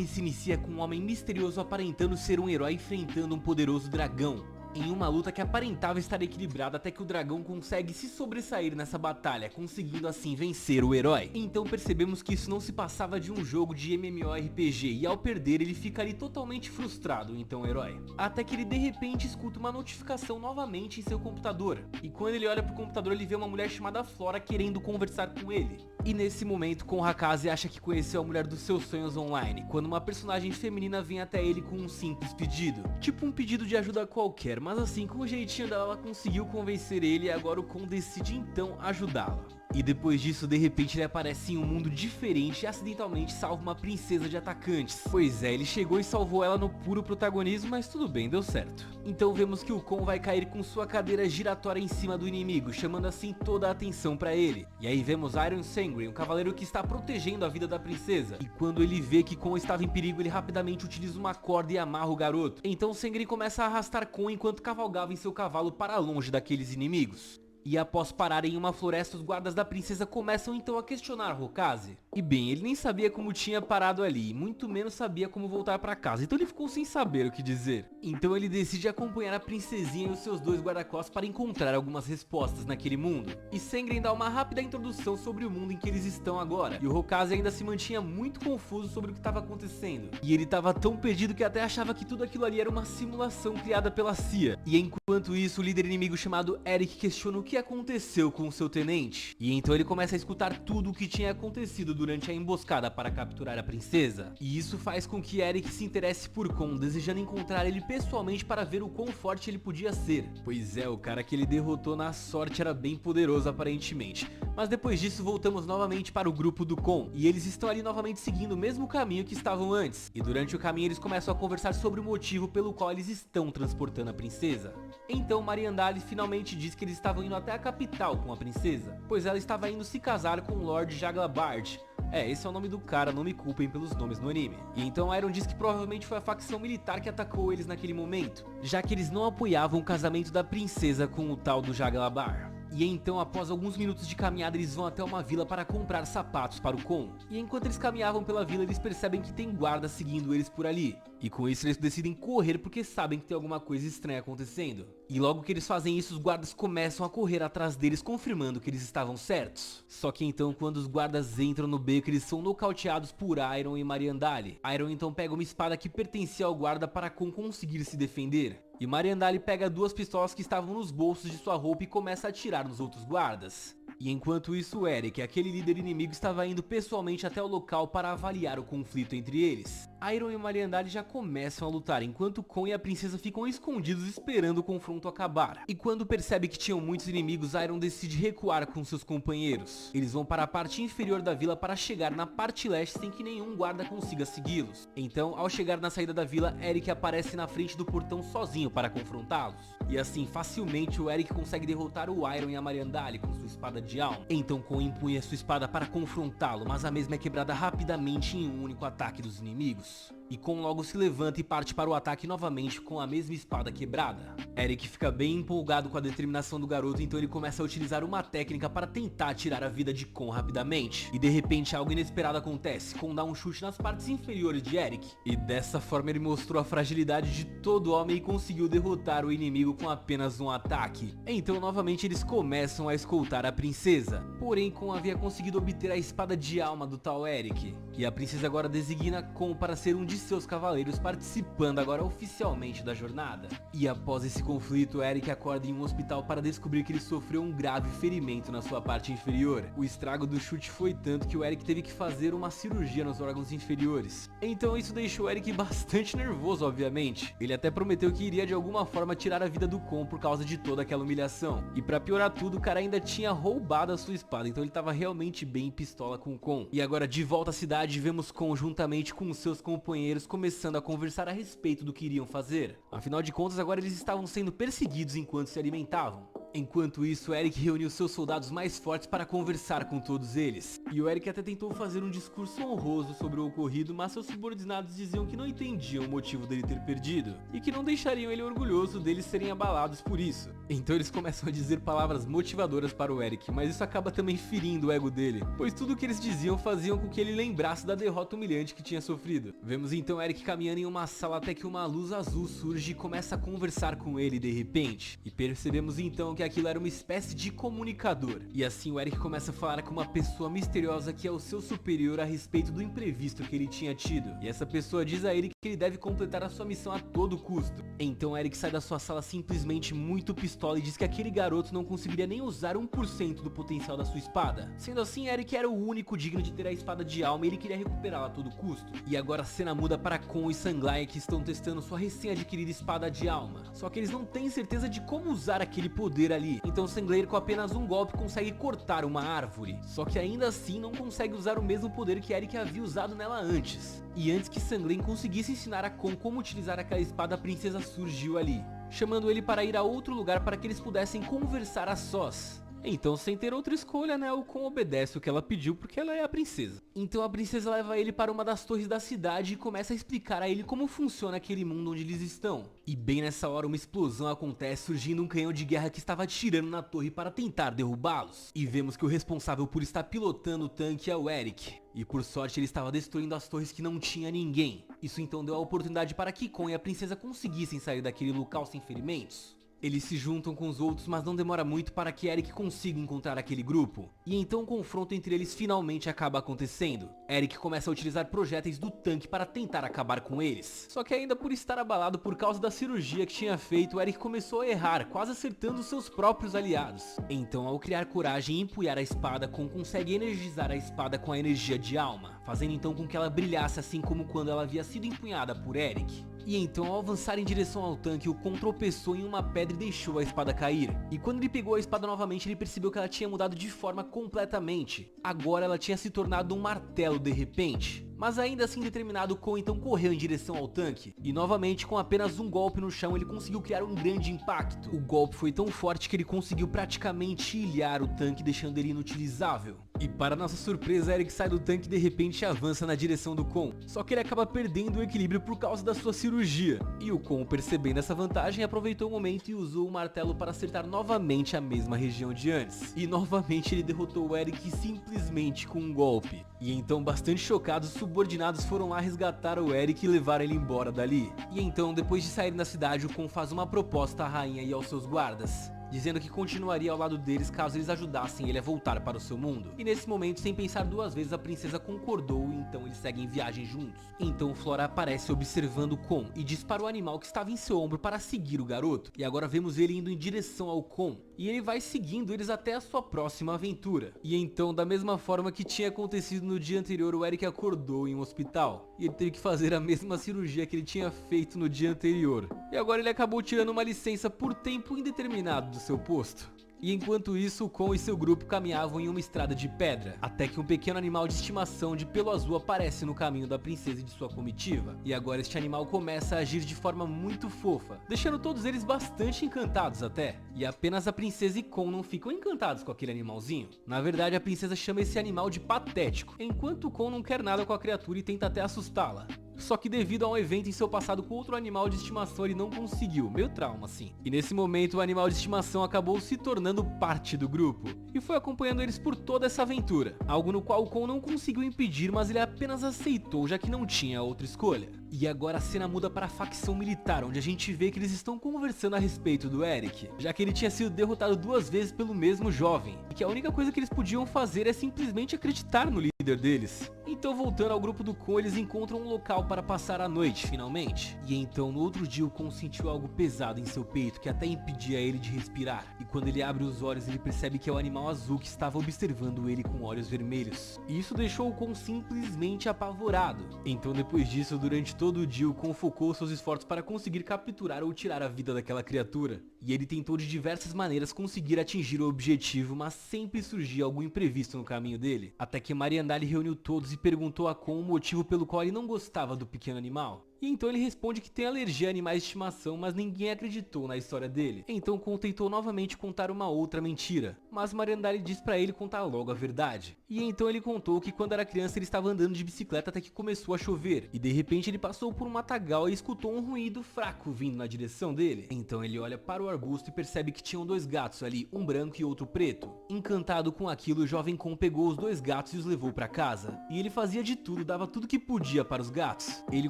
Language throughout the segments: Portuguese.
filme se inicia com um homem misterioso aparentando ser um herói enfrentando um poderoso dragão, em uma luta que aparentava estar equilibrada até que o dragão consegue se sobressair nessa batalha, conseguindo assim vencer o herói. Então percebemos que isso não se passava de um jogo de MMORPG e ao perder ele fica ali totalmente frustrado, então o herói. Até que ele de repente escuta uma notificação novamente em seu computador, e quando ele olha pro computador ele vê uma mulher chamada Flora querendo conversar com ele. E nesse momento Konrakaze acha que conheceu a mulher dos seus sonhos online, quando uma personagem feminina vem até ele com um simples pedido, tipo um pedido de ajuda qualquer, mas assim, com o jeitinho dela, ela conseguiu convencer ele e agora o Kon decide então ajudá-la. E depois disso, de repente ele aparece em um mundo diferente e acidentalmente salva uma princesa de atacantes. Pois é, ele chegou e salvou ela no puro protagonismo, mas tudo bem, deu certo. Então vemos que o Kon vai cair com sua cadeira giratória em cima do inimigo, chamando assim toda a atenção pra ele. E aí vemos Iron Sangren, um cavaleiro que está protegendo a vida da princesa. E quando ele vê que Kon estava em perigo, ele rapidamente utiliza uma corda e amarra o garoto. Então Sangren começa a arrastar Kon enquanto cavalgava em seu cavalo para longe daqueles inimigos. E após parar em uma floresta, os guardas da princesa começam então a questionar Hokaze. E bem, ele nem sabia como tinha parado ali, e muito menos sabia como voltar pra casa, então ele ficou sem saber o que dizer. Então ele decide acompanhar a princesinha e os seus dois guarda-costas para encontrar algumas respostas naquele mundo. E Sangren dá uma rápida introdução sobre o mundo em que eles estão agora, e o Hokaze ainda se mantinha muito confuso sobre o que estava acontecendo. E ele estava tão perdido que até achava que tudo aquilo ali era uma simulação criada pela CIA. E enquanto isso, o líder inimigo chamado Eric questiona o que aconteceu com o seu tenente. E então ele começa a escutar tudo o que tinha acontecido durante a emboscada para capturar a princesa. E isso faz com que Eric se interesse por Kon, desejando encontrar ele pessoalmente para ver o quão forte ele podia ser. Pois é, o cara que ele derrotou na sorte era bem poderoso aparentemente. Mas depois disso voltamos novamente para o grupo do Kon, e eles estão ali novamente seguindo o mesmo caminho que estavam antes. E durante o caminho eles começam a conversar sobre o motivo pelo qual eles estão transportando a princesa. Então Mariandali finalmente diz que eles estavam indo até a capital com a princesa, pois ela estava indo se casar com o Lord Jaglabard. Esse é o nome do cara, não me culpem pelos nomes no anime. E então Iron diz que provavelmente foi a facção militar que atacou eles naquele momento, já que eles não apoiavam o casamento da princesa com o tal do Jaglabar. E então, após alguns minutos de caminhada, eles vão até uma vila para comprar sapatos para o Kon. E enquanto eles caminhavam pela vila, eles percebem que tem guardas seguindo eles por ali. E com isso eles decidem correr porque sabem que tem alguma coisa estranha acontecendo. E logo que eles fazem isso, os guardas começam a correr atrás deles, confirmando que eles estavam certos. Só que então, quando os guardas entram no beco, eles são nocauteados por Iron e Mariandali. Iron então pega uma espada que pertencia ao guarda para Kon conseguir se defender. E Mariandali pega duas pistolas que estavam nos bolsos de sua roupa e começa a atirar nos outros guardas. E enquanto isso, Eric, aquele líder inimigo, estava indo pessoalmente até o local para avaliar o conflito entre eles. Iron e Mariandali já começam a lutar, enquanto Kon e a princesa ficam escondidos esperando o confronto acabar. E quando percebe que tinham muitos inimigos, Iron decide recuar com seus companheiros. Eles vão para a parte inferior da vila para chegar na parte leste sem que nenhum guarda consiga segui-los. Então, ao chegar na saída da vila, Eric aparece na frente do portão sozinho para confrontá-los. E assim, facilmente o Eric consegue derrotar o Iron e a Mariandali com sua espada de alma. Então Kon empunha sua espada para confrontá-lo, mas a mesma é quebrada rapidamente em um único ataque dos inimigos. E Kon logo se levanta e parte para o ataque novamente com a mesma espada quebrada. Eric fica bem empolgado com a determinação do garoto, então ele começa a utilizar uma técnica para tentar tirar a vida de Kon rapidamente. E de repente algo inesperado acontece, Kon dá um chute nas partes inferiores de Eric. E dessa forma ele mostrou a fragilidade de todo homem e conseguiu derrotar o inimigo com apenas um ataque. Então novamente eles começam a escoltar a princesa. Porém Kon havia conseguido obter a espada de alma do tal Eric. E a princesa agora designa Kon para ser um de seus cavaleiros, participando agora oficialmente da jornada. E após esse conflito, Eric acorda em um hospital para descobrir que ele sofreu um grave ferimento na sua parte inferior. O estrago do chute foi tanto que o Eric teve que fazer uma cirurgia nos órgãos inferiores. Então isso deixou o Eric bastante nervoso, obviamente. Ele até prometeu que iria de alguma forma tirar a vida do Kon por causa de toda aquela humilhação. E pra piorar tudo, o cara ainda tinha roubado a sua espada, então ele tava realmente bem pistola com o Kon. E agora de volta à cidade, vemos Kon juntamente com seus companheiros começando a conversar a respeito do que iriam fazer. Afinal de contas, agora eles estavam sendo perseguidos enquanto se alimentavam. Enquanto isso, Eric reuniu seus soldados mais fortes para conversar com todos eles. E o Eric até tentou fazer um discurso honroso sobre o ocorrido, mas seus subordinados diziam que não entendiam o motivo dele ter perdido e que não deixariam ele orgulhoso deles serem abalados por isso. Então eles começam a dizer palavras motivadoras para o Eric, mas isso acaba também ferindo o ego dele, pois tudo o que eles diziam faziam com que ele lembrasse da derrota humilhante que tinha sofrido. Vemos então Eric caminhando em uma sala até que uma luz azul surge e começa a conversar com ele de repente. E percebemos então que aquilo era uma espécie de comunicador. E assim o Eric começa a falar com uma pessoa misteriosa que é o seu superior a respeito do imprevisto que ele tinha tido. E essa pessoa diz a ele que ele deve completar a sua missão a todo custo. Então Eric sai da sua sala simplesmente muito pistola e diz que aquele garoto não conseguiria nem usar 1% do potencial da sua espada. Sendo assim, Eric era o único digno de ter a espada de alma e ele queria recuperá-la a todo custo. E agora a cena muda para Kon e Sanglae, que estão testando sua recém-adquirida espada de alma. Só que eles não têm certeza de como usar aquele poder ali. Então Sanglae com apenas um golpe consegue cortar uma árvore. Só que ainda assim não consegue usar o mesmo poder que Eric havia usado nela antes. E antes que Sanglae conseguisse ensinar a Kon como utilizar aquela espada, a princesa surgiu ali, chamando ele para ir a outro lugar para que eles pudessem conversar a sós. Então, sem ter outra escolha, né, o Kon obedece o que ela pediu porque ela é a princesa. Então a princesa leva ele para uma das torres da cidade e começa a explicar a ele como funciona aquele mundo onde eles estão. E bem nessa hora uma explosão acontece, surgindo um canhão de guerra que estava atirando na torre para tentar derrubá-los. E vemos que o responsável por estar pilotando o tanque é o Eric. E por sorte ele estava destruindo as torres que não tinha ninguém. Isso então deu a oportunidade para que Kon e a princesa conseguissem sair daquele local sem ferimentos. Eles se juntam com os outros, mas não demora muito para que Eric consiga encontrar aquele grupo. E então o confronto entre eles finalmente acaba acontecendo. Eric começa a utilizar projéteis do tanque para tentar acabar com eles. Só que ainda por estar abalado por causa da cirurgia que tinha feito, Eric começou a errar, quase acertando seus próprios aliados. Então ao criar coragem e empunhar a espada, Kon consegue energizar a espada com a energia de alma, fazendo então com que ela brilhasse assim como quando ela havia sido empunhada por Eric. E então ao avançar em direção ao tanque, o Kon tropeçou em uma pedra e deixou a espada cair. E quando ele pegou a espada novamente, ele percebeu que ela tinha mudado de forma completamente. Agora ela tinha se tornado um martelo de repente. Mas ainda assim determinado, Kon então correu em direção ao tanque. E novamente com apenas um golpe no chão ele conseguiu criar um grande impacto. O golpe foi tão forte que ele conseguiu praticamente ilhar o tanque, deixando ele inutilizável. E para nossa surpresa, Eric sai do tanque e de repente avança na direção do Kon. Só que ele acaba perdendo o equilíbrio por causa da sua cirurgia. E o Kon, percebendo essa vantagem, aproveitou o momento e usou o martelo para acertar novamente a mesma região de antes. E novamente ele derrotou o Eric simplesmente com um golpe. E então, bastante chocados, os subordinados foram lá resgatar o Eric e levar ele embora dali. E então, depois de sair da cidade, o Kon faz uma proposta à rainha e aos seus guardas, dizendo que continuaria ao lado deles caso eles ajudassem ele a voltar para o seu mundo. E nesse momento, sem pensar duas vezes, a princesa concordou e então eles seguem viagem juntos. Então Flora aparece observando Kon e diz para o animal que estava em seu ombro para seguir o garoto. E agora vemos ele indo em direção ao Kon. E ele vai seguindo eles até a sua próxima aventura. E então, da mesma forma que tinha acontecido no dia anterior, o Eric acordou em um hospital. E ele teve que fazer a mesma cirurgia que ele tinha feito no dia anterior. E agora ele acabou tirando uma licença por tempo indeterminado do seu posto. E enquanto isso, o Kon e seu grupo caminhavam em uma estrada de pedra, até que um pequeno animal de estimação de pelo azul aparece no caminho da princesa e de sua comitiva. E agora este animal começa a agir de forma muito fofa, deixando todos eles bastante encantados até. E apenas a princesa e Kon não ficam encantados com aquele animalzinho. Na verdade, a princesa chama esse animal de patético, enquanto o Kon não quer nada com a criatura e tenta até assustá-la. Só que devido a um evento em seu passado com outro animal de estimação, ele não conseguiu, meio trauma assim. E nesse momento o animal de estimação acabou se tornando parte do grupo e foi acompanhando eles por toda essa aventura, algo no qual o Kon não conseguiu impedir, mas ele apenas aceitou, já que não tinha outra escolha. E agora a cena muda para a facção militar, onde a gente vê que eles estão conversando a respeito do Eric, já que ele tinha sido derrotado 2 vezes pelo mesmo jovem, e que a única coisa que eles podiam fazer é simplesmente acreditar no líder deles. Então, voltando ao grupo do Kon, eles encontram um local para passar a noite, finalmente. E então, no outro dia, o Kon sentiu algo pesado em seu peito, que até impedia ele de respirar. E quando ele abre os olhos, ele percebe que é o animal azul que estava observando ele com olhos vermelhos. E isso deixou o Kon simplesmente apavorado. Então, depois disso, durante todo o dia, o Kon focou seus esforços para conseguir capturar ou tirar a vida daquela criatura. E ele tentou de diversas maneiras conseguir atingir o objetivo, mas sempre surgia algum imprevisto no caminho dele. Até que Mariandali reuniu todos e perguntou a Kon o motivo pelo qual ele não gostava do pequeno animal. E então ele responde que tem alergia a animais de estimação, mas ninguém acreditou na história dele. Então Kon tentou novamente contar uma outra mentira, mas Mariandali diz pra ele contar logo a verdade. E então ele contou que quando era criança ele estava andando de bicicleta até que começou a chover, e de repente ele passou por um matagal e escutou um ruído fraco vindo na direção dele. Então ele olha para o arbusto e percebe que tinham dois gatos ali, um branco e outro preto. Encantado com aquilo, o jovem Kon pegou os dois gatos e os levou para casa. E ele fazia de tudo, dava tudo que podia para os gatos. Ele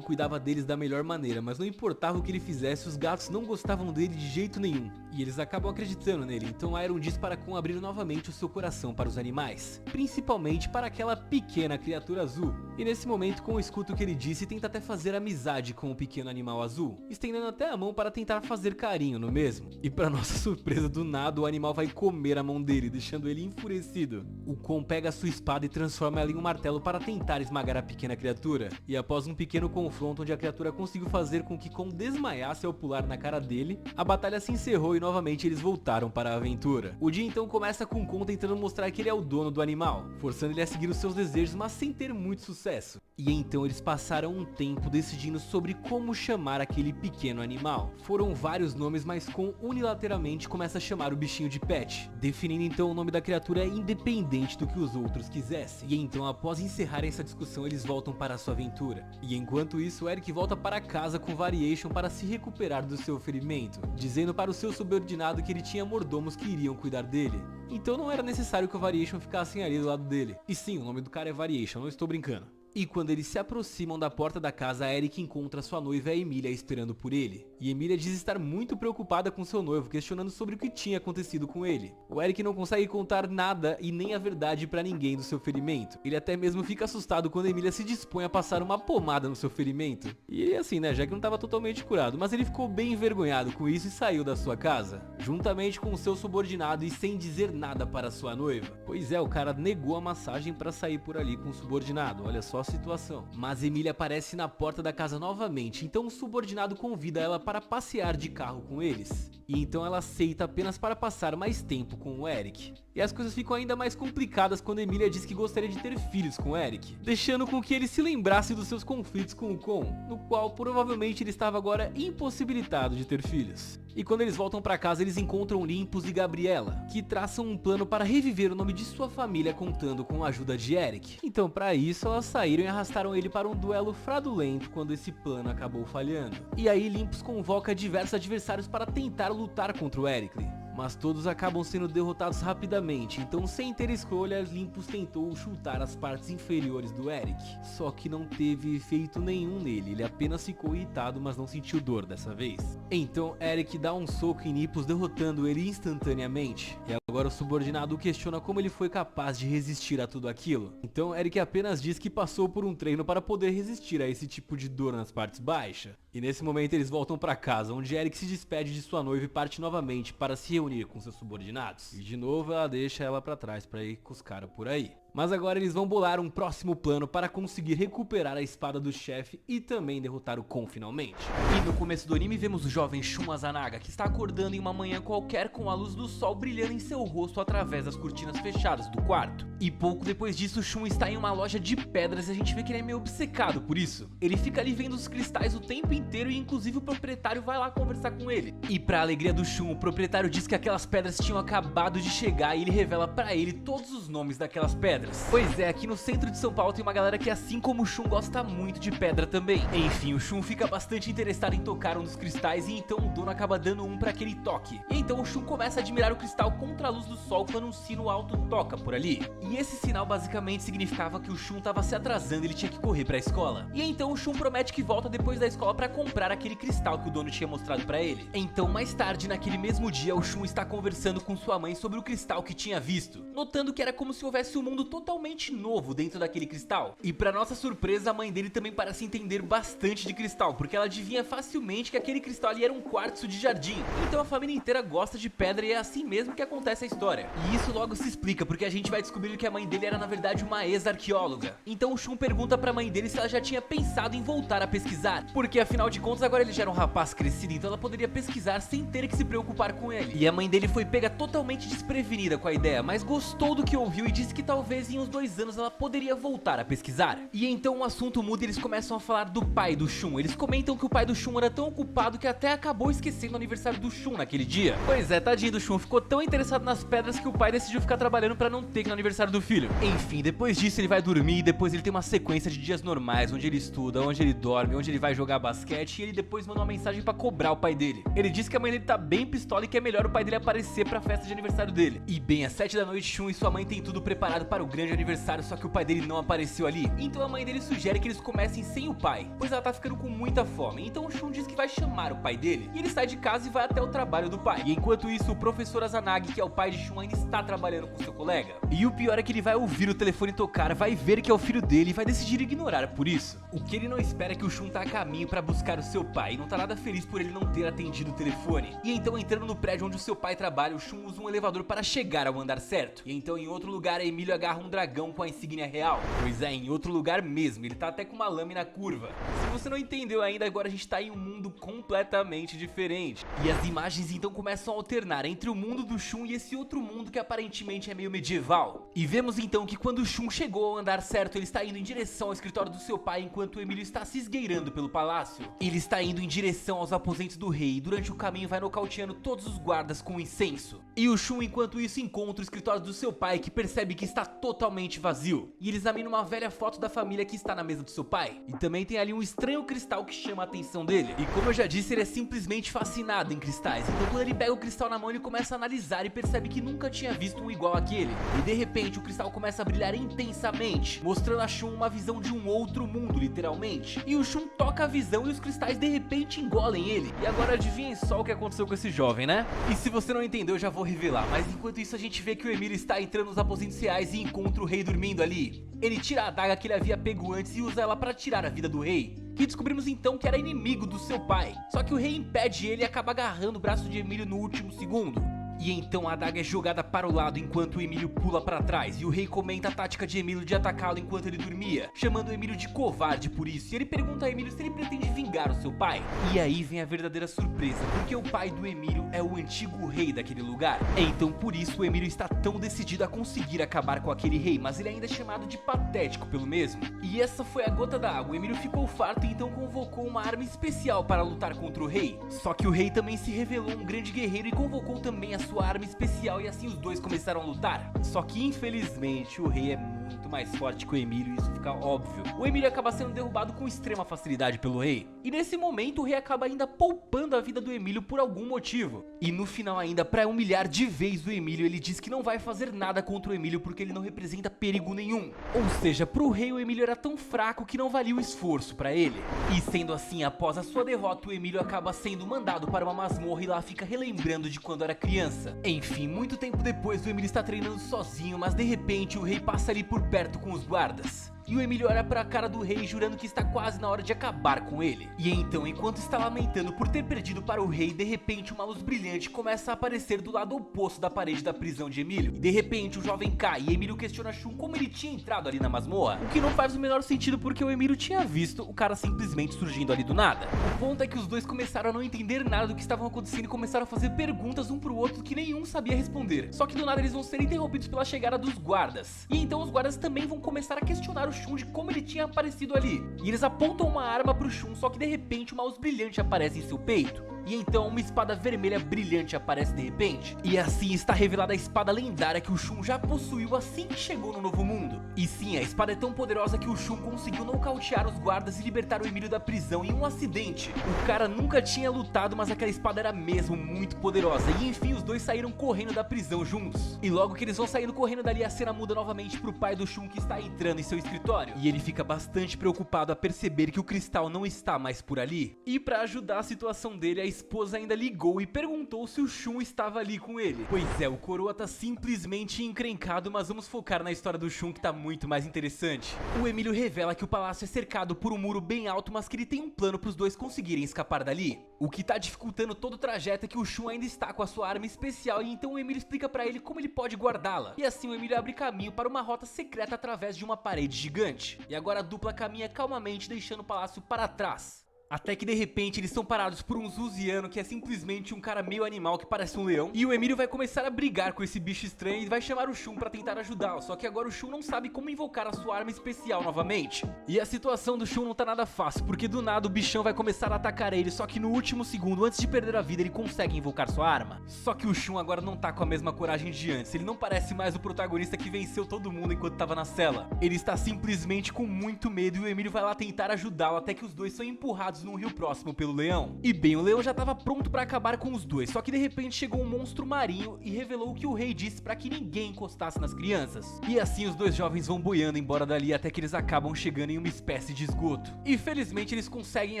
cuidava deles da melhor maneira, mas não importava o que ele fizesse, os gatos não gostavam dele de jeito nenhum. E eles acabam acreditando nele, então Iron diz para Kon abrir novamente o seu coração para os animais, principalmente para aquela pequena criatura azul. E nesse momento Kon escuta o que ele disse e tenta até fazer amizade com o pequeno animal azul, estendendo até a mão para tentar fazer carinho, não é mesmo? E para nossa surpresa, do nada o animal vai comer a mão dele, deixando ele enfurecido. O Kon pega a sua espada e transforma ela em um martelo para tentar esmagar a pequena criatura. E após um pequeno confronto onde a criatura conseguiu fazer com que Kon desmaiasse ao pular na cara dele, a batalha se encerrou e novamente eles voltaram para a aventura. O dia então começa com Kon tentando mostrar que ele é o dono do animal, forçando ele a seguir os seus desejos, mas sem ter muito sucesso. E então eles passaram um tempo decidindo sobre como chamar aquele pequeno animal. Foram vários nomes, mas Kon unilateralmente começa a chamar o bichinho de pet, definindo então o nome da criatura independente do que os outros quisessem. E então após encerrarem essa discussão eles voltam para a sua aventura. E enquanto isso Eric volta para casa com Variation para se recuperar do seu ferimento, dizendo para o seu subordinado que ele tinha mordomos que iriam cuidar dele. Então não era necessário que o Variation ficasse ali do lado dele. E sim, o nome do cara é Variation, não estou brincando. E quando eles se aproximam da porta da casa, Eric encontra sua noiva Emilia esperando por ele. E Emilia diz estar muito preocupada com seu noivo, questionando sobre o que tinha acontecido com ele. O Eric não consegue contar nada e nem a verdade pra ninguém do seu ferimento. Ele até mesmo fica assustado quando Emilia se dispõe a passar uma pomada no seu ferimento. E assim, né, já que não estava totalmente curado, mas ele ficou bem envergonhado com isso e saiu da sua casa, juntamente com o seu subordinado e sem dizer nada para sua noiva. Pois é, o cara negou a massagem pra sair por ali com o subordinado, olha só a situação. Mas Emilia aparece na porta da casa novamente, então o subordinado convida ela para passear de carro com eles. E então ela aceita apenas para passar mais tempo com o Eric. E as coisas ficam ainda mais complicadas quando Emilia diz que gostaria de ter filhos com Eric, deixando com que ele se lembrasse dos seus conflitos com o Kon, no qual provavelmente ele estava agora impossibilitado de ter filhos. E quando eles voltam para casa eles encontram Limpus e Gabriela, que traçam um plano para reviver o nome de sua família contando com a ajuda de Eric. Então para isso elas saíram e arrastaram ele para um duelo fraudulento quando esse plano acabou falhando. E aí Limpus convoca diversos adversários para tentar lutar contra o Eric, mas todos acabam sendo derrotados rapidamente, então sem ter escolha, Limpus tentou chutar as partes inferiores do Eric, só que não teve efeito nenhum nele, ele apenas ficou irritado, mas não sentiu dor dessa vez. Então Eric dá um soco em Limpus, derrotando ele instantaneamente, e agora o subordinado o questiona como ele foi capaz de resistir a tudo aquilo. Então Eric apenas diz que passou por um treino para poder resistir a esse tipo de dor nas partes baixas. E nesse momento eles voltam para casa, onde Eric se despede de sua noiva e parte novamente para se reunir com seus subordinados. E de novo ela deixa ela para trás para ir com os caras por aí. Mas agora eles vão bolar um próximo plano para conseguir recuperar a espada do chefe e também derrotar o Kon finalmente. E no começo do anime vemos o jovem Shun Azanaga, que está acordando em uma manhã qualquer com a luz do sol brilhando em seu rosto através das cortinas fechadas do quarto. E pouco depois disso Shun está em uma loja de pedras e a gente vê que ele é meio obcecado por isso. Ele fica ali vendo os cristais o tempo inteiro e inclusive o proprietário vai lá conversar com ele. E pra alegria do Shun, o proprietário diz que aquelas pedras tinham acabado de chegar e ele revela pra ele todos os nomes daquelas pedras. Pois é, aqui no centro de São Paulo tem uma galera que assim como o Shun gosta muito de pedra também. Enfim, o Shun fica bastante interessado em tocar um dos cristais e então o dono acaba dando um pra que ele toque. E então o Shun começa a admirar o cristal contra a luz do sol quando um sino alto toca por ali. E esse sinal basicamente significava que o Shun tava se atrasando e ele tinha que correr pra escola. E então o Shun promete que volta depois da escola pra comprar aquele cristal que o dono tinha mostrado pra ele. Então mais tarde naquele mesmo dia o Shun está conversando com sua mãe sobre o cristal que tinha visto, notando que era como se houvesse um mundo totalmente novo dentro daquele cristal. E pra nossa surpresa a mãe dele também parece entender bastante de cristal, porque ela adivinha facilmente que aquele cristal ali era um quartzo de jardim. Então a família inteira gosta de pedra e é assim mesmo que acontece a história. E isso logo se explica porque a gente vai descobrir que a mãe dele era na verdade uma ex-arqueóloga. Então o Shun pergunta pra mãe dele se ela já tinha pensado em voltar a pesquisar, porque afinal de contas agora ele já era um rapaz crescido, então ela poderia pesquisar sem ter que se preocupar com ele. E a mãe dele foi pega totalmente desprevenida com a ideia, mas gostou do que ouviu e disse que talvez talvez em uns 2 anos ela poderia voltar a pesquisar. E então o assunto muda e eles começam a falar do pai do Shun. Eles comentam que o pai do Shun era tão ocupado que até acabou esquecendo o aniversário do Shun naquele dia. Pois é, tadinho do Shun, ficou tão interessado nas pedras que o pai decidiu ficar trabalhando pra não ter que no aniversário do filho. Enfim, depois disso ele vai dormir e depois ele tem uma sequência de dias normais, onde ele estuda, onde ele dorme, onde ele vai jogar basquete, e ele depois manda uma mensagem pra cobrar o pai dele. Ele diz que a mãe dele tá bem pistola e que é melhor o pai dele aparecer pra festa de aniversário dele. E bem, às 7 da noite, Shun e sua mãe têm tudo preparado para o grande aniversário, só que o pai dele não apareceu ali. Então a mãe dele sugere que eles comecem sem o pai, pois ela tá ficando com muita fome. Então o Shun diz que vai chamar o pai dele, e ele sai de casa e vai até o trabalho do pai. E enquanto isso, o professor Azanagi, que é o pai de Shun, ainda está trabalhando com seu colega. E o pior é que ele vai ouvir o telefone tocar, vai ver que é o filho dele e vai decidir ignorar por isso. O que ele não espera é que o Shun tá a caminho para buscar o seu pai e não tá nada feliz por ele não ter atendido o telefone. E então, entrando no prédio onde o seu pai trabalha, o Shun usa um elevador para chegar ao andar certo. E então, em outro lugar, a Emílio agarra um dragão com a insígnia real. Pois é, em outro lugar mesmo, ele tá até com uma lâmina curva. Se você não entendeu ainda, agora a gente tá em um mundo completamente diferente. E as imagens então começam a alternar entre o mundo do Shun e esse outro mundo que aparentemente é meio medieval. E vemos então que quando o Shun chegou ao andar certo, ele está indo em direção ao escritório do seu pai, enquanto o Emílio está se esgueirando pelo palácio. Ele está indo em direção aos aposentos do rei e durante o caminho vai nocauteando todos os guardas com incenso. E o Shun, enquanto isso, encontra o escritório do seu pai, que percebe que está totalmente vazio. E ele examina uma velha foto da família que está na mesa do seu pai. E também tem ali um estranho cristal que chama a atenção dele. E como eu já disse, ele é simplesmente fascinado em cristais. Então quando ele pega o cristal na mão, ele começa a analisar e percebe que nunca tinha visto um igual àquele. E de repente o cristal começa a brilhar intensamente, mostrando a Shun uma visão de um outro mundo, literalmente. E o Shun toca a visão e os cristais de repente engolem ele. E agora adivinhem só o que aconteceu com esse jovem, né? E se você não entendeu, eu já vou revelar. Mas enquanto isso, a gente vê que o Emílio está entrando nos aposentos reais e encontra o rei dormindo ali. Ele tira a adaga que ele havia pego antes e usa ela para tirar a vida do rei. E descobrimos então que era inimigo do seu pai. Só que o rei impede ele e acaba agarrando o braço de Emílio no último segundo. E então a adaga é jogada para o lado enquanto o Emílio pula para trás. E o rei comenta a tática de Emílio de atacá-lo enquanto ele dormia, chamando o Emílio de covarde por isso. E ele pergunta a Emílio se ele pretende vingar o seu pai. E aí vem a verdadeira surpresa, porque o pai do Emílio é o antigo rei daquele lugar. Então por isso o Emílio está tão decidido a conseguir acabar com aquele rei, mas ele ainda é chamado de patético pelo mesmo. E essa foi a gota d'água. O Emílio ficou farto e então convocou uma arma especial para lutar contra o rei. Só que o rei também se revelou um grande guerreiro e convocou também a sua arma especial, e assim os dois começaram a lutar. Só que infelizmente o rei é muito mais forte que o Emílio e isso fica óbvio. O Emílio acaba sendo derrubado com extrema facilidade pelo rei. E nesse momento o rei acaba ainda poupando a vida do Emílio por algum motivo. E no final ainda, pra humilhar de vez o Emílio, ele diz que não vai fazer nada contra o Emílio porque ele não representa perigo nenhum. Ou seja, pro rei o Emílio era tão fraco que não valia o esforço pra ele. E sendo assim, após a sua derrota, o Emílio acaba sendo mandado para uma masmorra e lá fica relembrando de quando era criança. Enfim, muito tempo depois o Emílio está treinando sozinho, mas de repente o rei passa ali por perto com os guardas. E o Emílio olha pra cara do rei jurando que está quase na hora de acabar com ele. E então, enquanto está lamentando por ter perdido para o rei, de repente uma luz brilhante começa a aparecer do lado oposto da parede da prisão de Emílio. E de repente o jovem cai e Emílio questiona Shun como ele tinha entrado ali na masmorra. O que não faz o menor sentido porque o Emílio tinha visto o cara simplesmente surgindo ali do nada. O ponto é que os dois começaram a não entender nada do que estavam acontecendo e começaram a fazer perguntas um pro outro que nenhum sabia responder. Só que do nada eles vão ser interrompidos pela chegada dos guardas. E então os guardas também vão começar a questionar o Shun de como ele tinha aparecido ali. E eles apontam uma arma pro Shun, só que de repente uma luz brilhante aparece em seu peito. E então uma espada vermelha brilhante aparece de repente. E assim está revelada a espada lendária que o Shun já possuiu assim que chegou no Novo Mundo. E sim, a espada é tão poderosa que o Shun conseguiu nocautear os guardas e libertar o Emílio da prisão em um acidente. O cara nunca tinha lutado, mas aquela espada era mesmo muito poderosa. E enfim, os dois saíram correndo da prisão juntos. E logo que eles vão saindo correndo dali, a cena muda novamente pro pai do Shun, que está entrando em seu escritório. E ele fica bastante preocupado a perceber que o cristal não está mais por ali. E pra ajudar a situação dele, a esposa ainda ligou e perguntou se o Shun estava ali com ele. Pois é, o coroa tá simplesmente encrencado, mas vamos focar na história do Shun, que tá muito mais interessante. O Emílio revela que o palácio é cercado por um muro bem alto, mas que ele tem um plano pros dois conseguirem escapar dali. O que tá dificultando todo o trajeto é que o Shun ainda está com a sua arma especial, e então o Emílio explica pra ele como ele pode guardá-la. E assim o Emílio abre caminho para uma rota secreta através de uma parede gigante. E agora a dupla caminha calmamente, deixando o palácio para trás. Até que de repente eles são parados por um Zuziano, que é simplesmente um cara meio animal que parece um leão. E o Emílio vai começar a brigar com esse bicho estranho e vai chamar o Shun pra tentar ajudá-lo. Só que agora o Shun não sabe como invocar a sua arma especial novamente. E a situação do Shun não tá nada fácil, porque do nada o bichão vai começar a atacar ele. Só que no último segundo, antes de perder a vida, ele consegue invocar sua arma. Só que o Shun agora não tá com a mesma coragem de antes. Ele não parece mais o protagonista que venceu todo mundo enquanto tava na cela. Ele está simplesmente com muito medo e o Emílio vai lá tentar ajudá-lo, até que os dois são empurrados num rio próximo pelo leão. E bem, o leão já tava pronto pra acabar com os dois, só que de repente chegou um monstro marinho e revelou que o rei disse pra que ninguém encostasse nas crianças. E assim os dois jovens vão boiando embora dali até que eles acabam chegando em uma espécie de esgoto. E felizmente eles conseguem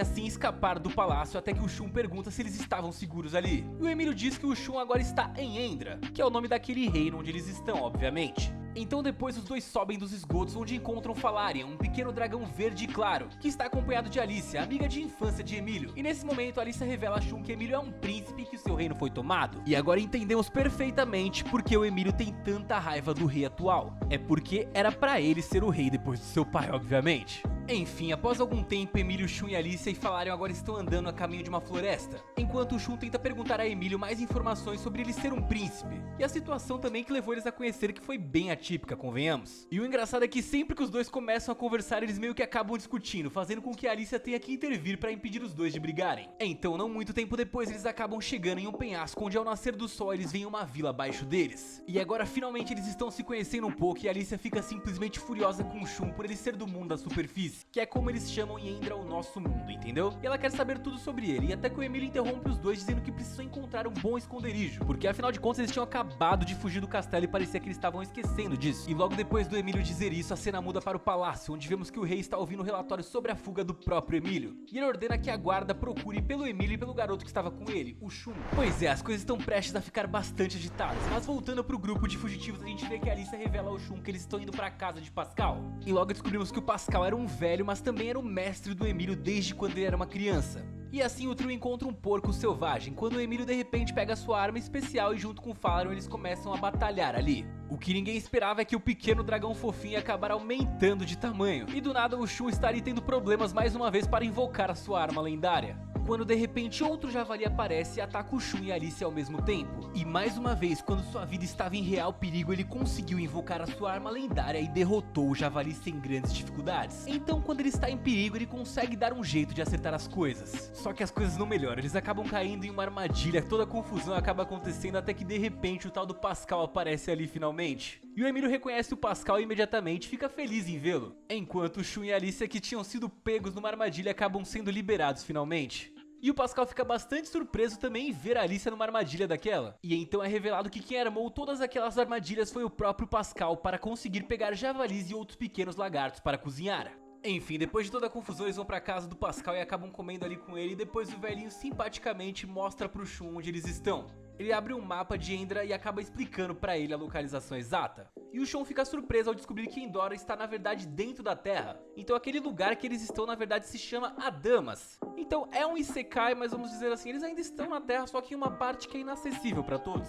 assim escapar do palácio até que o Shun pergunta se eles estavam seguros ali. E o Emílio diz que o Shun agora está em Endra, que é o nome daquele reino onde eles estão, obviamente. Então depois os dois sobem dos esgotos onde encontram Falarian, um pequeno dragão verde claro, que está acompanhado de Alicia, amiga de infância de Emílio. E nesse momento Alicia revela a Shun que Emílio é um príncipe e que o seu reino foi tomado. E agora entendemos perfeitamente porque o Emílio tem tanta raiva do rei atual. É porque era pra ele ser o rei depois do seu pai, obviamente. Enfim, após algum tempo, Emílio, Shun e Alicia e Falarian agora estão andando a caminho de uma floresta, enquanto o Shun tenta perguntar a Emílio mais informações sobre ele ser um príncipe, e a situação também que levou eles a conhecer, que foi bem atípica, convenhamos. E o engraçado é que sempre que os dois começam a conversar, eles meio que acabam discutindo, fazendo com que a Alicia tenha que intervir para impedir os dois de brigarem. Então, não muito tempo depois, eles acabam chegando em um penhasco, onde ao nascer do sol eles veem uma vila abaixo deles. E agora finalmente eles estão se conhecendo um pouco e a Alicia fica simplesmente furiosa com o Shun por ele ser do mundo da superfície, que é como eles chamam em Endra o nosso mundo, entendeu? E ela quer saber tudo sobre ele, e até que o Emílio interrompe os dois dizendo que precisam encontrar um bom esconderijo, porque afinal de contas eles tinham acabado de fugir do castelo e parecia que eles estavam esquecendo disso. E logo depois do Emílio dizer isso, a cena muda para o palácio, onde vemos que o rei está ouvindo um relatório sobre a fuga do próprio Emílio, e ele ordena que a guarda procure pelo Emílio e pelo garoto que estava com ele, o Shun. Pois é, as coisas estão prestes a ficar bastante agitadas, mas voltando pro grupo de fugitivos, a gente vê que a Alicia revela ao Shun que eles estão indo pra casa de Pascal. E logo descobrimos que o Pascal era um velho, mas também era o mestre do Emílio desde quando ele era uma criança. E assim o trio encontra um porco selvagem, quando o Emílio de repente pega sua arma especial e junto com o Falarian eles começam a batalhar ali. O que ninguém esperava é que o pequeno dragão fofinho ia acabar aumentando de tamanho, e do nada o Shun estaria tendo problemas mais uma vez para invocar a sua arma lendária, quando de repente outro javali aparece e ataca o Shun e a Alicia ao mesmo tempo. E mais uma vez, quando sua vida estava em real perigo, ele conseguiu invocar a sua arma lendária e derrotou o javali sem grandes dificuldades. Então quando ele está em perigo, ele consegue dar um jeito de acertar as coisas. Só que as coisas não melhoram, eles acabam caindo em uma armadilha, toda a confusão acaba acontecendo até que de repente o tal do Pascal aparece ali finalmente. E o Emílio reconhece o Pascal e imediatamente fica feliz em vê-lo, enquanto o Shun e a Alicia, que tinham sido pegos numa armadilha, acabam sendo liberados finalmente. E o Pascal fica bastante surpreso também em ver a Alicia numa armadilha daquela. E então é revelado que quem armou todas aquelas armadilhas foi o próprio Pascal para conseguir pegar javalis e outros pequenos lagartos para cozinhar. Enfim, depois de toda a confusão, eles vão pra casa do Pascal e acabam comendo ali com ele, e depois o velhinho simpaticamente mostra pro Shun onde eles estão. Ele abre um mapa de Endra e acaba explicando pra ele a localização exata. E o Shun fica surpreso ao descobrir que Endora está na verdade dentro da Terra. Então aquele lugar que eles estão na verdade se chama Adamas. Então é um Isekai, mas vamos dizer assim, eles ainda estão na Terra, só que em uma parte que é inacessível pra todos.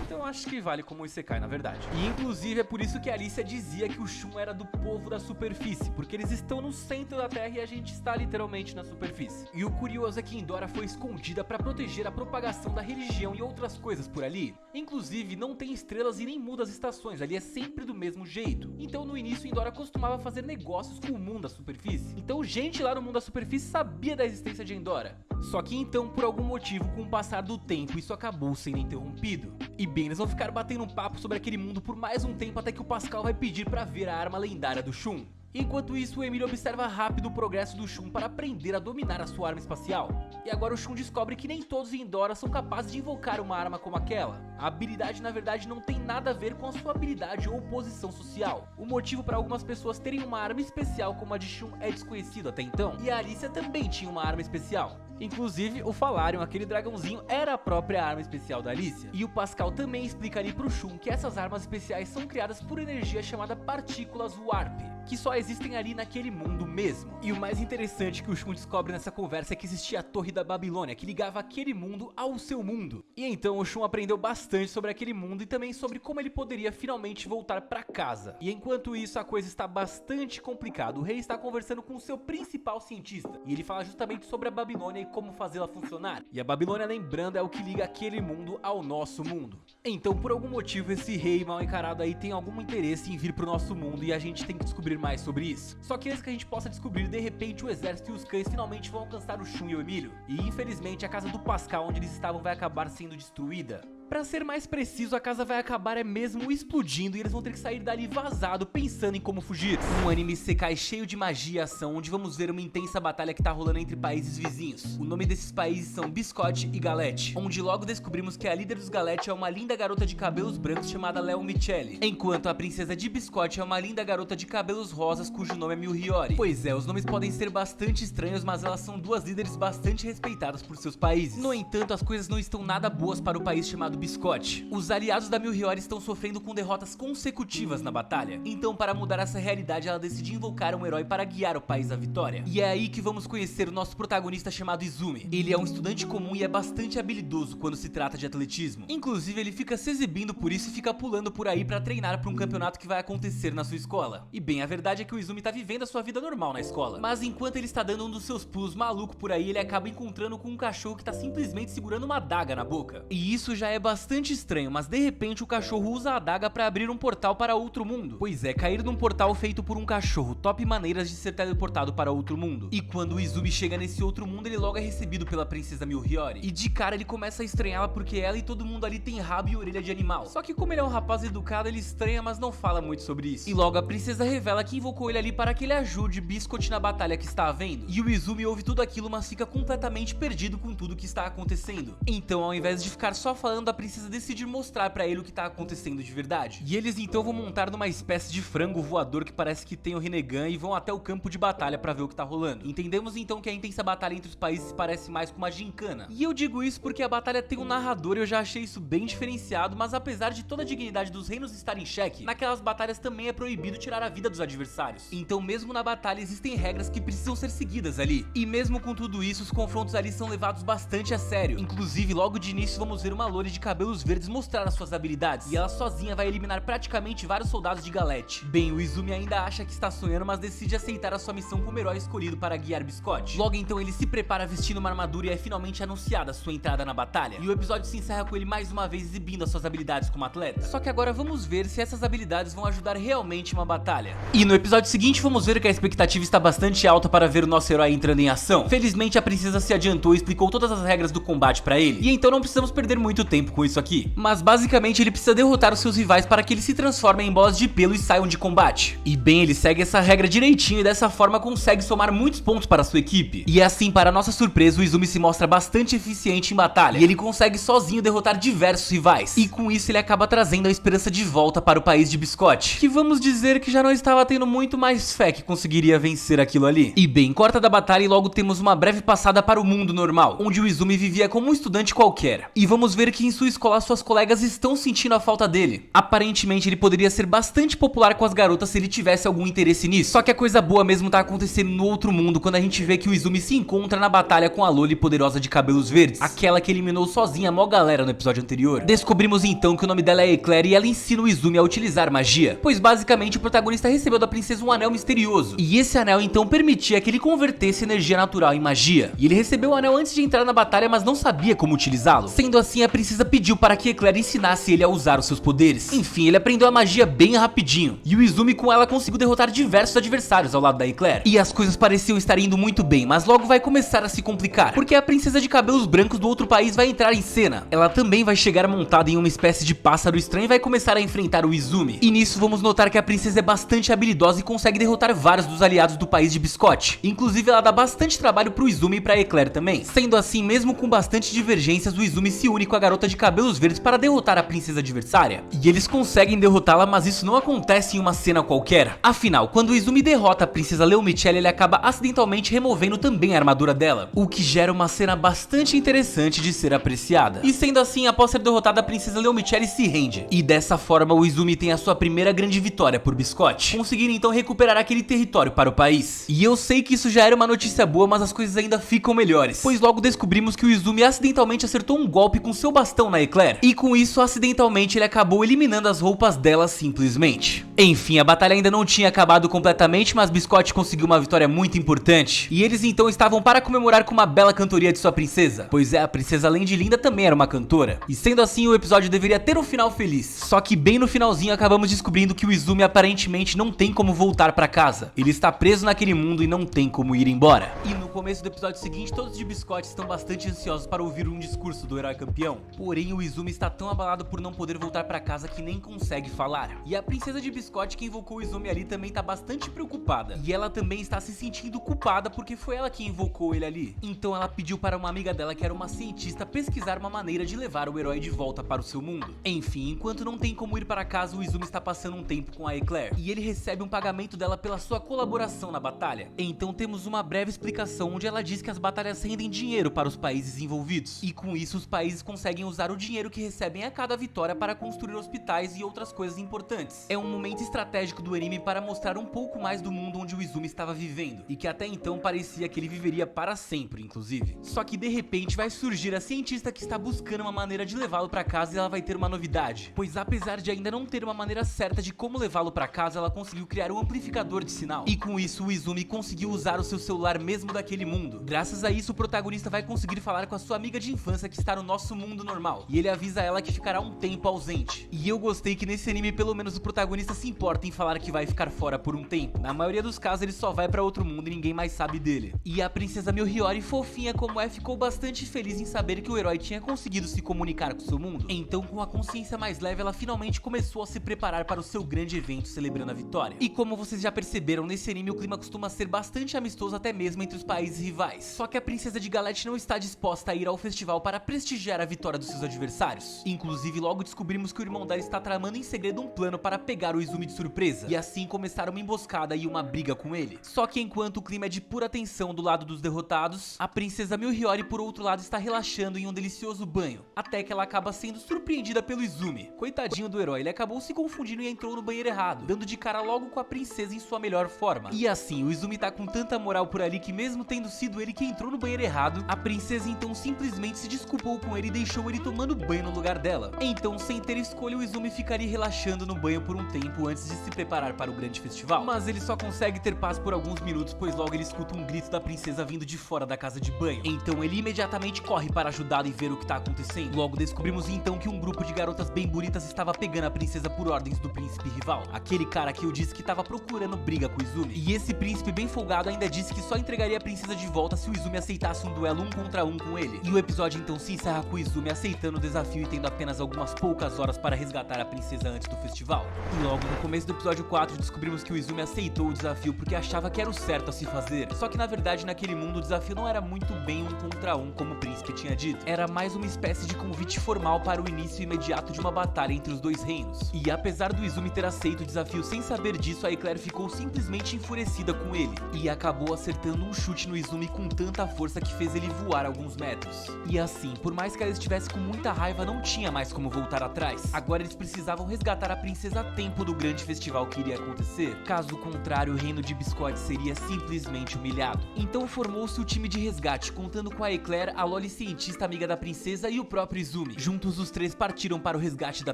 Então acho que vale como um Isekai na verdade. E inclusive é por isso que a Alicia dizia que o Shun era do povo da superfície, porque eles estão no centro da Terra e a gente está literalmente na superfície. E o curioso é que Endora foi escondida pra proteger a propagação da religião e outras coisas por ali. Inclusive não tem estrelas e nem muda as estações, ali é sempre do mesmo jeito. Então no início Endora costumava fazer negócios com o mundo da superfície. Então gente lá no mundo da superfície sabia da existência de Endora. Só que então por algum motivo, com o passar do tempo, isso acabou sendo interrompido. E bem, eles vão ficar batendo um papo sobre aquele mundo por mais um tempo até que o Pascal vai pedir pra ver a arma lendária do Shun. Enquanto isso, o Emílio observa rápido o progresso do Shun para aprender a dominar a sua arma espacial. E agora o Shun descobre que nem todos em Endora são capazes de invocar uma arma como aquela. A habilidade na verdade não tem nada a ver com a sua habilidade ou posição social. O motivo para algumas pessoas terem uma arma especial como a de Shun é desconhecido até então. E a Alicia também tinha uma arma especial. Inclusive, o Falarian, aquele dragãozinho, era a própria arma especial da Alicia. E o Pascal também explica ali pro Shun que essas armas especiais são criadas por energia chamada partículas Warp, que só existem ali naquele mundo mesmo. E o mais interessante que o Shun descobre nessa conversa é que existia a Torre da Babilônia, que ligava aquele mundo ao seu mundo. E então o Shun aprendeu bastante sobre aquele mundo e também sobre como ele poderia finalmente voltar pra casa. E enquanto isso a coisa está bastante complicada. O rei está conversando com o seu principal cientista e ele fala justamente sobre a Babilônia e como fazê-la funcionar. E a Babilônia, lembrando, é o que liga aquele mundo ao nosso mundo. Então, por algum motivo, esse rei mal encarado aí tem algum interesse em vir pro nosso mundo e a gente tem que descobrir mais sobre isso. Só que antes que a gente possa descobrir, de repente o exército e os cães finalmente vão alcançar o Shun e o Emílio. E infelizmente a casa do Pascal onde eles estavam vai acabar sendo destruída. Pra ser mais preciso, a casa vai acabar mesmo explodindo e eles vão ter que sair dali vazado, pensando em como fugir. Um anime Isekai cheio de magia e ação, onde vamos ver uma intensa batalha que tá rolando entre países vizinhos. O nome desses países são Biscotti e Galete, onde logo descobrimos que a líder dos Galete é uma linda garota de cabelos brancos chamada Léo Michele, enquanto a princesa de Biscotti é uma linda garota de cabelos rosas cujo nome é Milhiori. Pois é, os nomes podem ser bastante estranhos, mas elas são duas líderes bastante respeitadas por seus países. No entanto, as coisas não estão nada boas para o país chamado Biscotti. Os aliados da Milhiori estão sofrendo com derrotas consecutivas na batalha. Então, para mudar essa realidade, ela decide invocar um herói para guiar o país à vitória. E é aí que vamos conhecer o nosso protagonista chamado Izumi. Ele é um estudante comum e é bastante habilidoso quando se trata de atletismo. Inclusive, ele fica se exibindo por isso e fica pulando por aí para treinar para um campeonato que vai acontecer na sua escola. E bem, a verdade é que o Izumi tá vivendo a sua vida normal na escola. Mas enquanto ele está dando um dos seus pulos maluco por aí, ele acaba encontrando com um cachorro que tá simplesmente segurando uma adaga na boca. E isso já é bastante estranho, mas de repente o cachorro usa a adaga para abrir um portal para outro mundo. Pois é, cair num portal feito por um cachorro, top maneiras de ser teleportado para outro mundo. E quando o Izumi chega nesse outro mundo, ele logo é recebido pela princesa Milhiori. E de cara ele começa a estranhá-la porque ela e todo mundo ali tem rabo e orelha de animal. Só que como ele é um rapaz educado, ele estranha, mas não fala muito sobre isso. E logo a princesa revela que invocou ele ali para que ele ajude Biscotti na batalha que está havendo. E o Izumi ouve tudo aquilo, mas fica completamente perdido com tudo que está acontecendo. Então, ao invés de ficar só falando, a princesa decide mostrar pra ele o que tá acontecendo de verdade. E eles então vão montar numa espécie de frango voador que parece que tem o Rinnegan e vão até o campo de batalha pra ver o que tá rolando. Entendemos então que a intensa batalha entre os países parece mais com uma gincana. E eu digo isso porque a batalha tem um narrador e eu já achei isso bem diferenciado, mas apesar de toda a dignidade dos reinos estar em xeque, naquelas batalhas também é proibido tirar a vida dos adversários. Então mesmo na batalha existem regras que precisam ser seguidas ali. E mesmo com tudo isso, os confrontos ali são levados bastante a sério. Inclusive, logo de início vamos ver uma loira de cabelos verdes mostrar as suas habilidades, e ela sozinha vai eliminar praticamente vários soldados de Galete. Bem, o Izumi ainda acha que está sonhando, mas decide aceitar a sua missão como herói escolhido para guiar Biscotti. Logo então ele se prepara vestindo uma armadura e é finalmente anunciada a sua entrada na batalha. E o episódio se encerra com ele mais uma vez exibindo as suas habilidades como atleta. Só que agora vamos ver se essas habilidades vão ajudar realmente uma batalha. E no episódio seguinte vamos ver que a expectativa está bastante alta para ver o nosso herói entrando em ação. Felizmente a princesa se adiantou e explicou todas as regras do combate para ele. E então não precisamos perder muito tempo com isso aqui. Mas basicamente ele precisa derrotar os seus rivais para que eles se transformem em bolas de pelo e saiam de combate. E bem, ele segue essa regra direitinho e dessa forma consegue somar muitos pontos para sua equipe. E assim, para nossa surpresa, o Izumi se mostra bastante eficiente em batalha e ele consegue sozinho derrotar diversos rivais. E com isso ele acaba trazendo a esperança de volta para o país de Biscotti, que vamos dizer que já não estava tendo muito mais fé que conseguiria vencer aquilo ali. E bem, corta da batalha e logo temos uma breve passada para o mundo normal, onde o Izumi vivia como um estudante qualquer. E vamos ver que em sua escola suas colegas estão sentindo a falta dele. Aparentemente ele poderia ser bastante popular com as garotas se ele tivesse algum interesse nisso. Só que a coisa boa mesmo tá acontecendo no outro mundo quando a gente vê que o Izumi se encontra na batalha com a Loli poderosa de cabelos verdes, aquela que eliminou sozinha a mó galera no episódio anterior. Descobrimos então que o nome dela é Eclair e ela ensina o Izumi a utilizar magia, pois basicamente o protagonista recebeu da princesa um anel misterioso. E esse anel então permitia que ele convertesse energia natural em magia. E ele recebeu o anel antes de entrar na batalha, mas não sabia como utilizá-lo. Sendo assim, a princesa pediu para que Eclair ensinasse ele a usar os seus poderes. Enfim, ele aprendeu a magia bem rapidinho. E o Izumi com ela conseguiu derrotar diversos adversários ao lado da Eclair. E as coisas pareciam estar indo muito bem, mas logo vai começar a se complicar, porque a princesa de cabelos brancos do outro país vai entrar em cena. Ela também vai chegar montada em uma espécie de pássaro estranho e vai começar a enfrentar o Izumi. E nisso vamos notar que a princesa é bastante habilidosa e consegue derrotar vários dos aliados do país de Biscotti. Inclusive ela dá bastante trabalho pro Izumi e pra Eclair também. Sendo assim, mesmo com bastante divergências, o Izumi se une com a garota de cabelos verdes para derrotar a princesa adversária. E eles conseguem derrotá-la, mas isso não acontece em uma cena qualquer. Afinal, quando o Izumi derrota a princesa Leomichele, ele acaba acidentalmente removendo também a armadura dela, o que gera uma cena bastante interessante de ser apreciada. E sendo assim, após ser derrotada, a princesa Leomichele se rende. E dessa forma, o Izumi tem a sua primeira grande vitória por Biscotti, conseguindo então recuperar aquele território para o país. E eu sei que isso já era uma notícia boa, mas as coisas ainda ficam melhores, pois logo descobrimos que o Izumi acidentalmente acertou um golpe com seu bastão na Eclair, e com isso acidentalmente ele acabou eliminando as roupas dela simplesmente. Enfim, a batalha ainda não tinha acabado completamente, mas Biscotti conseguiu uma vitória muito importante, e eles então estavam para comemorar com uma bela cantoria de sua princesa, pois a princesa além de linda também era uma cantora, e sendo assim o episódio deveria ter um final feliz. Só que bem no finalzinho acabamos descobrindo que o Izumi aparentemente não tem como voltar para casa, ele está preso naquele mundo e não tem como ir embora. E no começo do episódio seguinte, todos de Biscotti estão bastante ansiosos para ouvir um discurso do herói campeão, porém o Izumi está tão abalado por não poder voltar para casa que nem consegue falar. E a princesa de Biscotti que invocou o Izumi ali também tá bastante preocupada, e ela também está se sentindo culpada porque foi ela que invocou ele ali. Então ela pediu para uma amiga dela que era uma cientista pesquisar uma maneira de levar o herói de volta para o seu mundo. Enfim, enquanto não tem como ir para casa, o Izumi está passando um tempo com a Eclair, e ele recebe um pagamento dela pela sua colaboração na batalha. Então temos uma breve explicação onde ela diz que as batalhas rendem dinheiro para os países envolvidos, e com isso os países conseguem usar o dinheiro que recebem a cada vitória para construir hospitais e outras coisas importantes. É um momento estratégico do anime para mostrar um pouco mais do mundo onde o Izumi estava vivendo, e que até então parecia que ele viveria para sempre, inclusive. Só que de repente vai surgir a cientista que está buscando uma maneira de levá-lo para casa, e ela vai ter uma novidade, pois apesar de ainda não ter uma maneira certa de como levá-lo para casa, ela conseguiu criar um amplificador de sinal, e com isso o Izumi conseguiu usar o seu celular mesmo daquele mundo. Graças a isso o protagonista vai conseguir falar com a sua amiga de infância que está no nosso mundo normal, e ele avisa ela que ficará um tempo ausente. E eu gostei que nesse anime pelo menos o protagonista se importa em falar que vai ficar fora por um tempo. Na maioria dos casos ele só vai pra outro mundo e ninguém mais sabe dele. E a princesa Miuhiyori, fofinha como é, ficou bastante feliz em saber que o herói tinha conseguido se comunicar com seu mundo. Então com a consciência mais leve ela finalmente começou a se preparar para o seu grande evento celebrando a vitória. E como vocês já perceberam, nesse anime o clima costuma ser bastante amistoso até mesmo entre os países rivais. Só que a princesa de Galete não está disposta a ir ao festival para prestigiar a vitória dos seus adversários. Inclusive logo descobrimos que o irmão dela está tramando em segredo um plano para pegar o Izumi de surpresa, e assim começar uma emboscada e uma briga com ele. Só que enquanto o clima é de pura tensão do lado dos derrotados, a princesa Miuhiyori por outro lado está relaxando em um delicioso banho, até que ela acaba sendo surpreendida pelo Izumi. Coitadinho do herói, ele acabou se confundindo e entrou no banheiro errado, dando de cara logo com a princesa em sua melhor forma. E assim, o Izumi tá com tanta moral por ali que mesmo tendo sido ele que entrou no banheiro errado, a princesa então simplesmente se desculpou com ele e deixou ele tomando banho no lugar dela. Então, sem ter escolha, o Izumi ficaria relaxando no banho por um tempo antes de se preparar para o grande festival. Mas ele só consegue ter paz por alguns minutos, pois logo ele escuta um grito da princesa vindo de fora da casa de banho. Então ele imediatamente corre para ajudá-la e ver o que tá acontecendo. Logo descobrimos então que um grupo de garotas bem bonitas estava pegando a princesa por ordens do príncipe rival, aquele cara que eu disse que estava procurando briga com o Izumi. E esse príncipe bem folgado ainda disse que só entregaria a princesa de volta se o Izumi aceitasse um duelo 1 contra 1 com ele. E o episódio então se encerra com o Izumi aceitando o desafio e tendo apenas algumas poucas horas para resgatar a princesa antes do festival. E logo no começo do episódio 4 descobrimos que o Izumi aceitou o desafio porque achava que era o certo a se fazer. Só que na verdade naquele mundo o desafio não era muito bem 1 contra 1 como o príncipe tinha dito. Era mais uma espécie de convite formal para o início imediato de uma batalha entre os dois reinos. E apesar do Izumi ter aceito o desafio sem saber disso, a Eclair ficou simplesmente enfurecida com ele e acabou acertando um chute no Izumi com tanta força que fez ele voar alguns metros. E assim, por mais que ela estivesse com muita raiva, não tinha mais como voltar atrás. Agora eles precisavam resgatar a princesa a tempo do grande festival que iria acontecer. Caso contrário, o reino de Biscotti seria simplesmente humilhado. Então formou-se o time de resgate, contando com a Eclair, a Loli cientista amiga da princesa e o próprio Izumi. Juntos os três partiram para o resgate da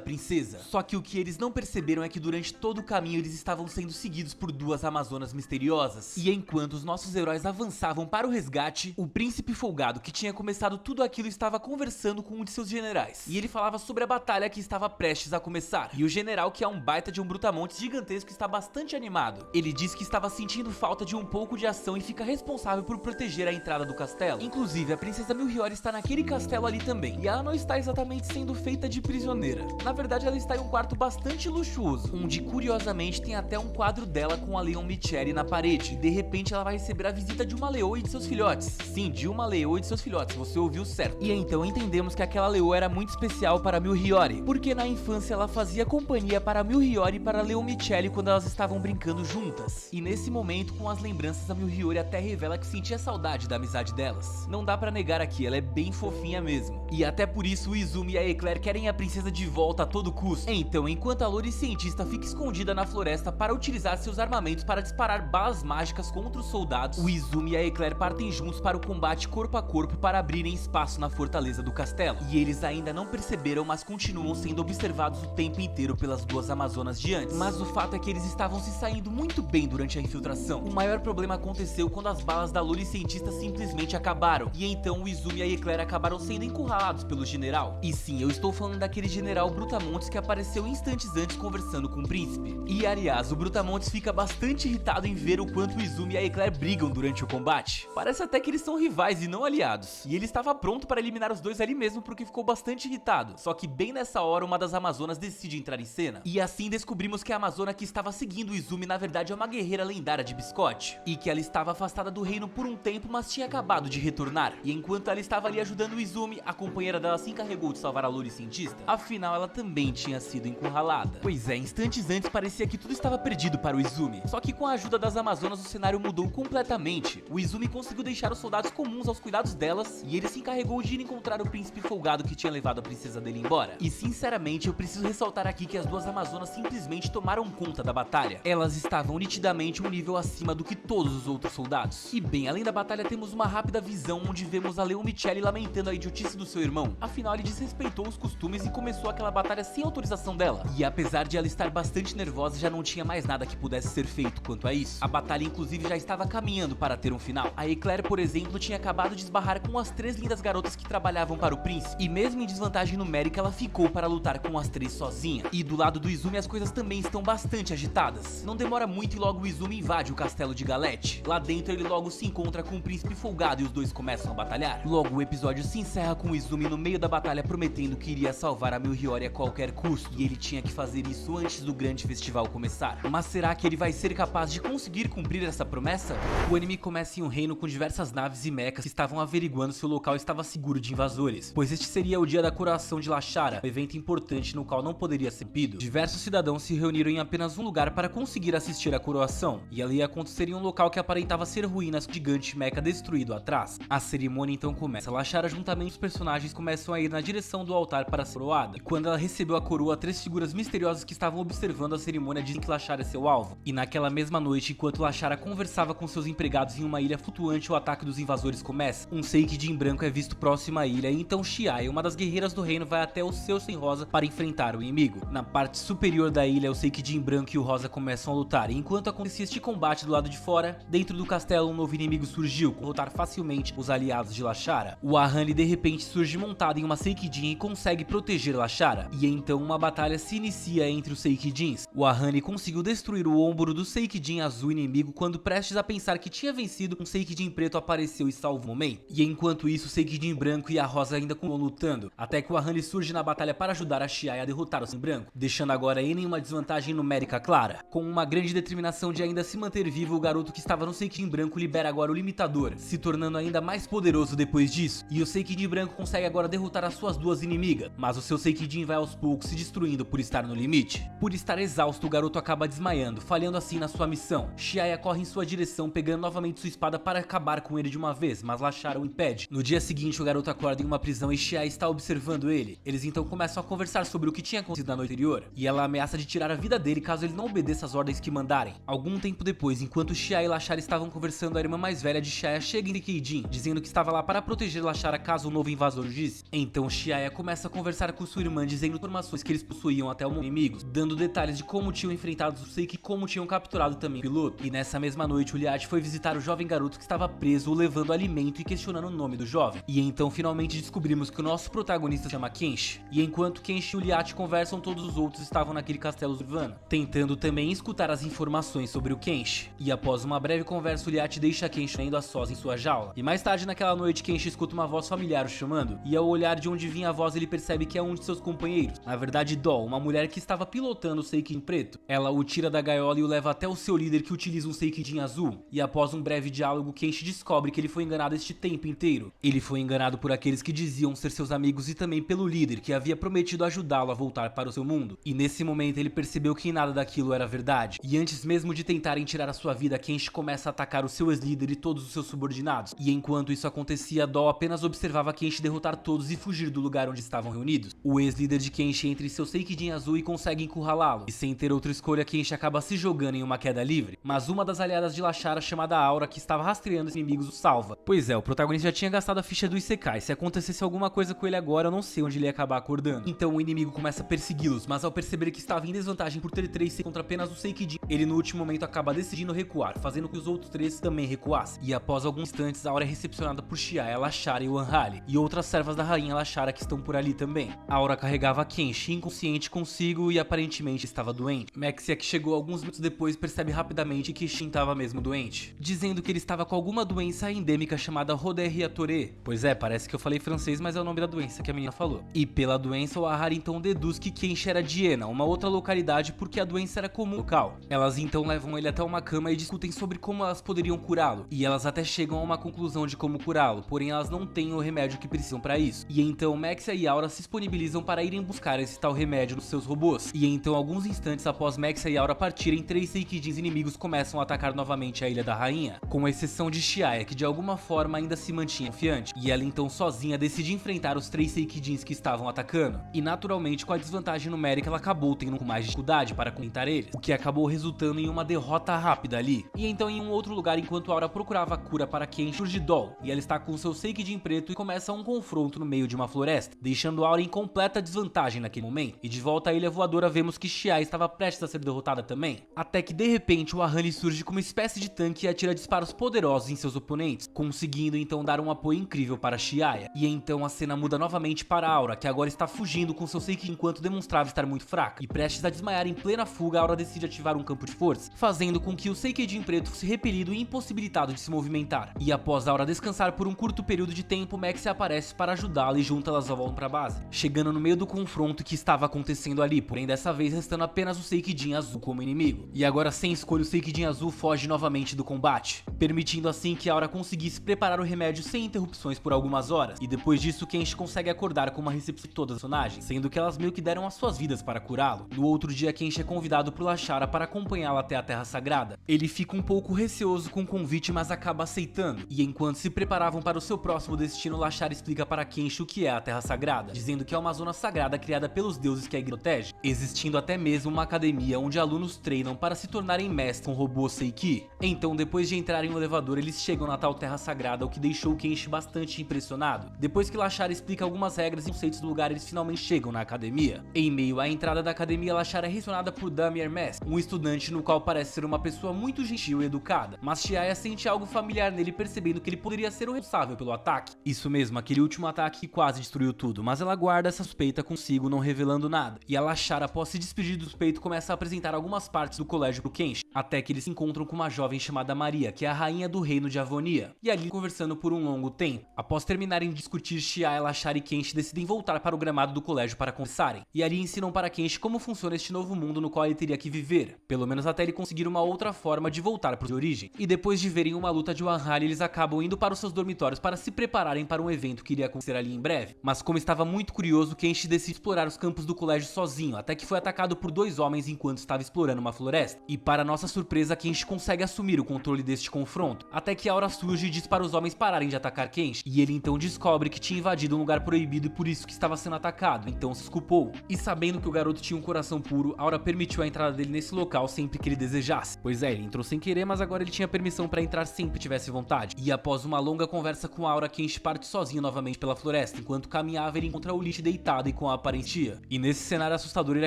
princesa. Só que o que eles não perceberam é que durante todo o caminho eles estavam sendo seguidos por duas amazonas misteriosas. E enquanto os nossos heróis avançavam para o resgate, o príncipe folgado que tinha começado tudo aquilo estava conversando com um de seus generais. E ele falava sobre a batalha que estava prestes a começar. E o general, que é um baita de um brutamontes gigantesco, está bastante animado. Ele diz que estava sentindo falta de um pouco de ação e fica responsável por proteger a entrada do castelo. Inclusive, a princesa Miuhiyori está naquele castelo ali também. E ela não está exatamente sendo feita de prisioneira. Na verdade, ela está em um quarto bastante luxuoso, onde curiosamente tem até um quadro dela com a Leomichele na parede. E de repente ela vai receber a visita de uma leoa e de seus filhotes. Sim, de uma leoa e de seus filhotes, você ouviu certo. E então entendemos que aquela Leo era muito especial para Miu Hiyori, porque na infância ela fazia companhia para Miu Hiyori e para Leo Michele quando elas estavam brincando juntas. E nesse momento, com as lembranças, a Miu Hiyori até revela que sentia saudade da amizade delas. Não dá pra negar aqui, ela é bem fofinha mesmo. E até por isso o Izumi e a Eclair querem a princesa de volta a todo custo. Então, enquanto a Lori cientista fica escondida na floresta para utilizar seus armamentos para disparar balas mágicas contra os soldados, o Izumi e a Eclair partem juntos para o combate corpo a corpo para abrirem espaço na fortaleza do castelo. E eles ainda não perceberam, mas continuam sendo observados o tempo inteiro pelas duas amazonas de antes. Mas o fato é que eles estavam se saindo muito bem durante a infiltração. O maior problema aconteceu quando as balas da Lori cientista simplesmente acabaram. E então o Izumi e a Eclair acabaram sendo encurralados pelo general. E sim, eu estou falando daquele general Brutamontes que apareceu instantes antes conversando com o príncipe. E aliás, o Brutamontes fica bastante irritado em ver o quanto o Izumi e a Eclair brigam durante o combate. Parece até que eles são rivais e não aliados. E ele estava pronto para eliminar os dois ali mesmo porque ficou bastante irritado. Só que bem nessa hora uma das amazonas decide entrar em cena. E assim descobrimos que a amazona que estava seguindo o Izumi na verdade é uma guerreira lendária de biscote. E que ela estava afastada do reino por um tempo, mas tinha acabado de retornar. E enquanto ela estava ali ajudando o Izumi, a companheira dela se encarregou de salvar a Lori cientista. Afinal, ela também tinha sido encurralada. Pois é, instantes antes parecia que tudo estava perdido para o Izumi. Só que com a ajuda das amazonas o cenário mudou completamente. O Izumi conseguiu deixar os soldados comuns aos cuidados delas e ele se encarregou de ir encontrar o príncipe folgado que tinha levado a princesa dele embora. E sinceramente eu preciso ressaltar aqui que as duas amazonas simplesmente tomaram conta da batalha. Elas estavam nitidamente um nível acima do que todos os outros soldados. E bem, além da batalha temos uma rápida visão onde vemos a Leo Michele lamentando a idiotice do seu irmão. Afinal ele desrespeitou os costumes e começou aquela batalha sem autorização dela. E apesar de ela estar bastante nervosa, já não tinha mais nada que pudesse ser feito quanto a isso. A batalha inclusive já estava caminhando para ter um final. A Eclair, por exemplo, tinha acabado de esbarrar com as três lindas garotas que trabalhavam para o príncipe. E mesmo em desvantagem numérica, ela ficou para lutar com as três sozinha. E do lado do Izumi as coisas também estão bastante agitadas. Não demora muito e logo o Izumi invade o castelo de Galete. Lá dentro ele logo se encontra com o príncipe folgado e os dois começam a batalhar. Logo o episódio se encerra com o Izumi no meio da batalha prometendo que iria salvar a Miu Hiyori a qualquer custo. E ele tinha que fazer isso antes do grande festival começar. Mas será que ele vai ser capaz de conseguir cumprir essa promessa? O anime começa em um reino com diversas naves e mechas que estavam averiguando se o local estava seguro de invasores, pois este seria o dia da coroação de Lashara, um evento importante no qual não poderia ser impedido. Diversos cidadãos se reuniram em apenas um lugar para conseguir assistir à coroação, e ela ia acontecer em um local que aparentava ser ruínas com um gigante mecha destruído atrás. A cerimônia então começa. Lashara juntamente os personagens começam a ir na direção do altar para ser coroada, e quando ela recebeu a coroa, três figuras misteriosas que estavam observando a cerimônia dizem que Lashara é seu alvo. E naquela mesma noite, enquanto Lashara conversava com seus empregados em uma ilha flutuante, o ataque dos invasores começa. Um Seikijin branco é visto próximo à ilha e então Shiai, uma das guerreiras do reino, vai até o seu sem rosa para enfrentar o inimigo. Na parte superior da ilha, o Seikijin branco e o rosa começam a lutar, e enquanto acontecia este combate do lado de fora, dentro do castelo um novo inimigo surgiu, derrotar facilmente os aliados de Lashara. O Ahane de repente surge montado em uma Seikijin e consegue proteger Lashara, e então uma batalha se inicia entre os Seikijins. O Ahane conseguiu destruir o ombro do Seikijin azul inimigo quando prestes a pensar que tinha vencido, um Seikijin preto apareceu e salvou o momento. E enquanto isso, o Seikijin branco e a rosa ainda continuam lutando, até que o Ahane surge na batalha para ajudar a Shiai a derrotar o Seikijin branco, deixando agora ele em uma desvantagem numérica clara. Com uma grande determinação de ainda se manter vivo, o garoto que estava no Seikijin branco libera agora o limitador, se tornando ainda mais poderoso depois disso, e o Seikijin branco consegue agora derrotar as suas duas inimigas, mas o seu Seikijin vai aos poucos se destruindo por estar no limite. Por estar exausto, o garoto acaba desmaiando, falhando assim na sua missão. Shiai corre em sua direção, pegando novamente sua espada para acabar com ele de uma vez, mas Lashara o impede. No dia seguinte, o garoto acorda em uma prisão e Shiai está observando ele. Eles então começam a conversar sobre o que tinha acontecido na noite anterior, e ela ameaça de tirar a vida dele caso ele não obedeça as ordens que mandarem. Algum tempo depois, enquanto Shiai e Lashara estavam conversando, a irmã mais velha de Shiai chega em Seikijin, dizendo que estava lá para proteger Lashara caso o novo invasor urgisse. Então Shiai começa a conversar com sua irmã, dizendo informações que eles possuíam até o momento inimigos, dando detalhes de como tinham enfrentado o Seiki e como tinham capturado também o piloto. E nessa mesma noite, o Liat foi visitar o jovem garoto que estava preso, levando alimento e questionando o nome do jovem. E então finalmente descobrimos que o nosso protagonista se chama Kenshi. E enquanto Kenshi e o Liat conversam, todos os outros estavam naquele castelo urbano, tentando também escutar as informações sobre o Kenshi. E após uma breve conversa, o Liat deixa Kenshi indo a sós em sua jaula. E mais tarde naquela noite, Kenshi escuta uma voz familiar o chamando, e ao olhar de onde vinha a voz, ele percebe que é um de seus companheiros. Na verdade, Doll, uma mulher que estava pilotando o Seikijin preto. Ela o tira da gaiola e o leva até o seu líder, que utiliza um Seikijin azul. E após um breve diálogo, Kenshi descobre que ele foi enganado este tempo inteiro. Ele foi enganado por aqueles que diziam ser seus seus amigos e também pelo líder que havia prometido ajudá-lo a voltar para o seu mundo. E nesse momento ele percebeu que nada daquilo era verdade. E antes mesmo de tentarem tirar a sua vida, Kenshi começa a atacar o seu ex-líder e todos os seus subordinados. E enquanto isso acontecia, Doll apenas observava Kenshi derrotar todos e fugir do lugar onde estavam reunidos. O ex-líder de Kenshi entra em seu Seikijin azul e consegue encurralá-lo. E sem ter outra escolha, Kenshi acaba se jogando em uma queda livre. Mas uma das aliadas de Lashara, chamada Aura, que estava rastreando os inimigos, o salva. Pois é, o protagonista já tinha gastado a ficha do Isekai. Se acontecesse alguma coisa com ele agora, eu não sei onde ele ia acabar acordando. Então o inimigo começa a persegui-los, mas ao perceber que estava em desvantagem por ter 3 contra apenas o Seikijin, ele no último momento acaba decidindo recuar, fazendo que os outros 3 também recuassem. E após alguns instantes, a Aura é recepcionada por Chiaya, Lashara e Wanhale, e outras servas da rainha Lashara que estão por ali também. A Aura carregava Kenshi inconsciente consigo e aparentemente estava doente. Maxia, que chegou alguns minutos depois, percebe rapidamente que Shin estava mesmo doente, dizendo que ele estava com alguma doença endêmica chamada Roderriatoré. Pois é, parece que eu falei francês, mas é o nome da doença que a menina falou. E pela doença, o Ahari então deduz que Kenshi era de Ena, uma outra localidade, porque a doença era comum local. Elas então levam ele até uma cama e discutem sobre como elas poderiam curá-lo. E elas até chegam a uma conclusão de como curá-lo, porém elas não têm o remédio que precisam para isso. E então Maxia e Aura se disponibilizam para irem buscar esse tal remédio nos seus robôs. E então, alguns instantes após Maxia e Aura partirem, 3 Seikijins inimigos começam a atacar novamente a Ilha da Rainha, com exceção de Chiaya, que de alguma forma ainda se mantinha confiante. E ela então sozinha decide enfrentar os 3 Seikijins que estavam atacando. E naturalmente, com a desvantagem numérica, ela acabou tendo mais dificuldade para contar eles, o que acabou resultando em uma derrota rápida ali. E então, em um outro lugar, enquanto Aura procurava a cura para Kenshi, surge Doll, e ela está com seu Seikijin preto e começa um confronto no meio de uma floresta, deixando Aura em completa desvantagem naquele momento. E de volta à Ilha Voadora, vemos que Chiaya estava prestes a ser derrotada também, até que de repente o Ahani surge como uma espécie de tanque e atira disparos poderosos em seus oponentes, conseguindo então dar um apoio incrível para Chiaya. E então a cena muda novamente para Aura, que agora está fugindo com seu Seiki enquanto demonstrava estar muito fraca, e prestes a desmaiar em plena fuga, Aura decide ativar um campo de força, fazendo com que o Seikijin preto fosse repelido e impossibilitado de se movimentar. E após Aura descansar por um curto período de tempo, Maxia aparece para ajudá-la e juntas elas voltam para a base, chegando no meio do confronto que estava acontecendo ali, porém dessa vez restando apenas o Seikijin azul como inimigo. E agora, sem escolha, o Seikijin azul foge novamente do combate, permitindo assim que Aura conseguisse preparar o remédio sem interrupções por algumas horas. E depois disso, Kenshi consegue acordar com uma recepção de todas as personagens, sendo que elas meio que deram as suas vidas para curá-lo. No outro dia, Kenshi é convidado por Lashara para acompanhá-la até a Terra Sagrada. Ele fica um pouco receoso com o convite, mas acaba aceitando. E enquanto se preparavam para o seu próximo destino, Lashara explica para Kenshi o que é a Terra Sagrada, dizendo que é uma zona sagrada criada pelos deuses que a protege, existindo até mesmo uma academia onde alunos treinam para se tornarem mestres com robôs Seiki. Então, depois de entrarem no elevador, eles chegam na tal Terra Sagrada, o que deixou Kenshi bastante impressionado. Depois que Lashara explica algumas regras e conceitos do lugar, eles finalmente chegam na academia. Em meio à entrada da academia, Lashara é recepcionada por Dami Hermes, um estudante no qual parece ser uma pessoa muito gentil e educada, mas Chiaya sente algo familiar nele, percebendo que ele poderia ser o responsável pelo ataque. Isso mesmo, aquele último ataque que quase destruiu tudo, mas ela guarda essa suspeita consigo, não revelando nada. E a Lashara, após se despedir do suspeito, começa a apresentar algumas partes do colégio pro Kenshi, até que eles se encontram com uma jovem chamada Maria, que é a rainha do reino de Avonia, e ali conversando por um longo tempo. Após terminarem de discutir, Chiaya, Lashara e Kenshi decidem voltar para o gramado do colégio para conversarem, e ali ensinam para Kenshi como funciona este novo mundo no qual ele teria que viver, pelo menos até ele conseguir uma outra forma de voltar para a origem. E depois de verem uma luta de Wanhale, eles acabam indo para os seus dormitórios para se prepararem para um evento que iria acontecer ali em breve. Mas como estava muito curioso, Kenshi decide explorar os campos do colégio sozinho, até que foi atacado por 2 homens enquanto estava explorando uma floresta. E para nossa surpresa, Kenshi consegue assumir o controle deste confronto, até que Aura surge e diz para os homens pararem de atacar Kenshi, e ele então descobre que tinha invadido um lugar proibido e por isso que estava sendo atacado, então se desculpou. E sabendo que o garoto tinha um coração puro, Aura permitiu a entrada dele nesse local sempre que ele desejasse. Pois é, ele entrou sem querer, mas agora ele tinha permissão para entrar sempre que tivesse vontade. E após uma longa conversa com Aura, Kenshi parte sozinho novamente pela floresta. Enquanto caminhava, ele encontra o Lich deitado e com a aparência. E nesse cenário assustador, ele